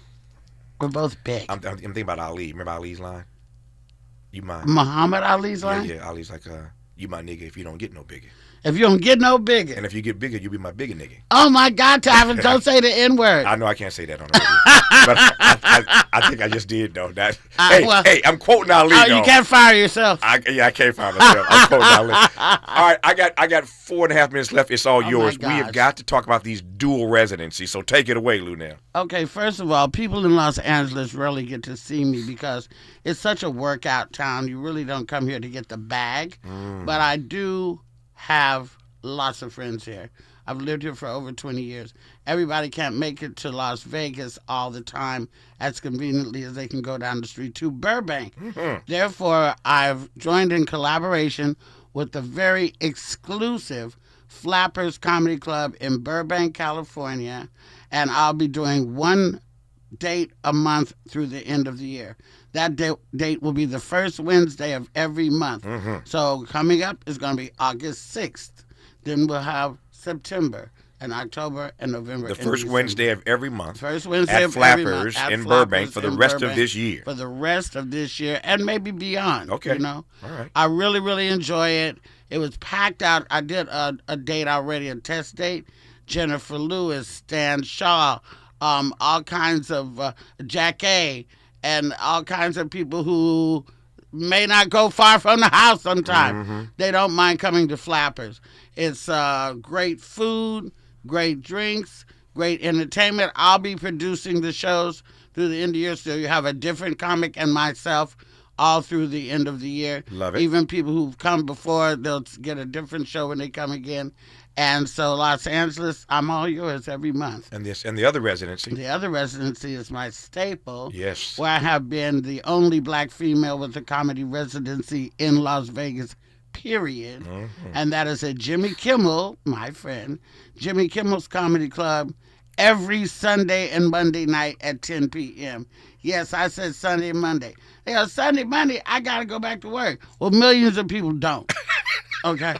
Speaker 6: We're both big.
Speaker 5: I'm thinking about Ali. Remember Ali's line? You my
Speaker 6: Muhammad Ali's line?
Speaker 5: Yeah, Ali's like, you my nigga if you don't get no bigger.
Speaker 6: If you don't get no bigger.
Speaker 5: And if you get bigger, you be my bigger nigga.
Speaker 6: Oh my God, Tavis, don't say the N-word.
Speaker 5: I know I can't say that on the radio. But I think I just did, though. Hey, I'm quoting Ali,
Speaker 6: though. You can't fire yourself.
Speaker 5: I can't fire myself. I'm quoting Ali. All right, I got 4.5 minutes left. It's all yours. We have got to talk about these dual residencies, so take it away, Luenell.
Speaker 6: Okay, first of all, people in Los Angeles rarely get to see me because it's such a workout town. You really don't come here to get the bag. But I do have lots of friends here. I've lived here for over 20 years. Everybody can't make it to Las Vegas all the time as conveniently as they can go down the street to Burbank. Therefore, I've joined in collaboration with the very exclusive Flappers Comedy Club in Burbank, California, and I'll be doing one date a month through the end of the year. That date will be the first Wednesday of every month. So coming up is going to be August 6th. Then we'll have September. in October and November.
Speaker 5: The
Speaker 6: and
Speaker 5: first
Speaker 6: December.
Speaker 5: Wednesday of every month.
Speaker 6: First Wednesday
Speaker 5: at
Speaker 6: of
Speaker 5: Flappers
Speaker 6: every month at
Speaker 5: in
Speaker 6: Flappers
Speaker 5: Burbank for the
Speaker 6: in
Speaker 5: rest of
Speaker 6: Burbank
Speaker 5: this year.
Speaker 6: For the rest of this year and maybe beyond.
Speaker 5: Okay.
Speaker 6: You know?
Speaker 5: All right.
Speaker 6: I really, really enjoy it. It was packed out. I did a date already, a test date. Jennifer Lewis, Stan Shaw, all kinds of Jack A, and all kinds of people who may not go far from the house sometimes.
Speaker 5: Mm-hmm.
Speaker 6: They don't mind coming to Flappers. It's great food, great drinks, great entertainment. I'll be producing the shows through the end of the year, so you have a different comic and myself all through the end of the year.
Speaker 5: Love it.
Speaker 6: Even people who've come before, they'll get a different show when they come again. And so Los Angeles, I'm all yours every month.
Speaker 5: And the other residency.
Speaker 6: The other residency is my staple.
Speaker 5: Yes.
Speaker 6: Where I have been the only black female with a comedy residency in Las Vegas, period.
Speaker 5: Mm-hmm.
Speaker 6: And that is at Jimmy Kimmel, my friend, Jimmy Kimmel's Comedy Club, every Sunday and Monday night at 10 p.m. Yes, I said Sunday and Monday. They go, Sunday, Monday, I got to go back to work. Well, millions of people don't. Okay?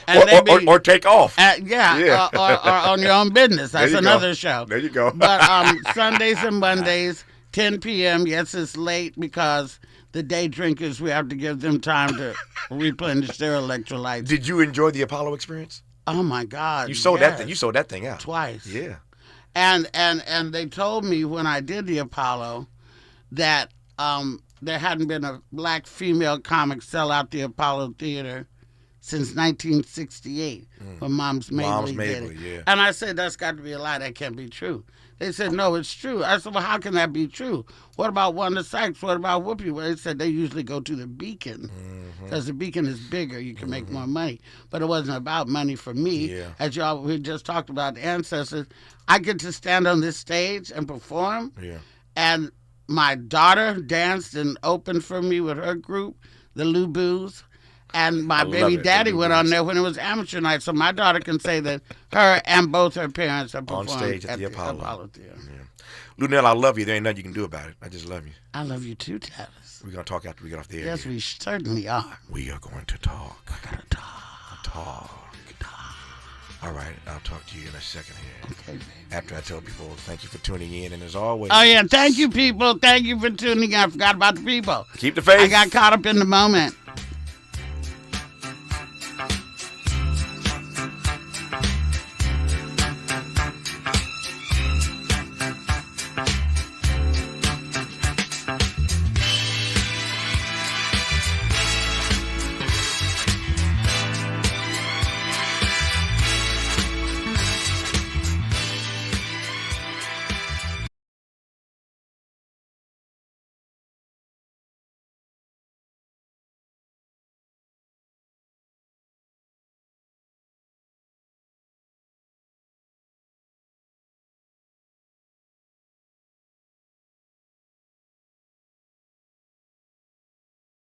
Speaker 6: And
Speaker 5: or take off.
Speaker 6: Or on your own business. That's another show.
Speaker 5: There you go.
Speaker 6: But Sundays and Mondays, 10 p.m. Yes, it's late because the day drinkers, we have to give them time to replenish their electrolytes.
Speaker 5: Did you enjoy the Apollo experience?
Speaker 6: Oh my God!
Speaker 5: You sold
Speaker 6: yes.
Speaker 5: that thing. You sold that thing out
Speaker 6: twice.
Speaker 5: Yeah.
Speaker 6: And they told me when I did the Apollo that there hadn't been a black female comic sell out the Apollo Theater since 1968 when Mom's Mabley did it.
Speaker 5: Yeah.
Speaker 6: And I said, that's got to be a lie. That can't be true. They said, no, it's true. I said, well, how can that be true? What about Wanda Sykes? What about Whoopi? Well, they said they usually go to the Beacon because the Beacon is bigger. You can make more money. But it wasn't about money for me.
Speaker 5: Yeah.
Speaker 6: As we just talked about the ancestors, I get to stand on this stage and perform.
Speaker 5: Yeah.
Speaker 6: And my daughter danced and opened for me with her group, the Luboos. And my baby daddy went on there when it was amateur night, so my daughter can say that her and both her parents are performed
Speaker 5: on stage at the
Speaker 6: Apollo Theater.
Speaker 5: Yeah. Luenell, I love you. There ain't nothing you can do about it. I just love you.
Speaker 6: I love you too, Tavis.
Speaker 5: We're going to talk after we get off the air.
Speaker 6: Yes,
Speaker 5: here.
Speaker 6: we certainly are.
Speaker 5: We are going to talk.
Speaker 6: We're going to talk.
Speaker 5: All right, I'll talk to you in a second here.
Speaker 6: Okay, baby.
Speaker 5: After I tell people thank you for tuning in, and as always...
Speaker 6: Oh, yeah, thank you, people. Thank you for tuning in. I forgot about the people.
Speaker 5: Keep the faith.
Speaker 6: I got caught up in the moment.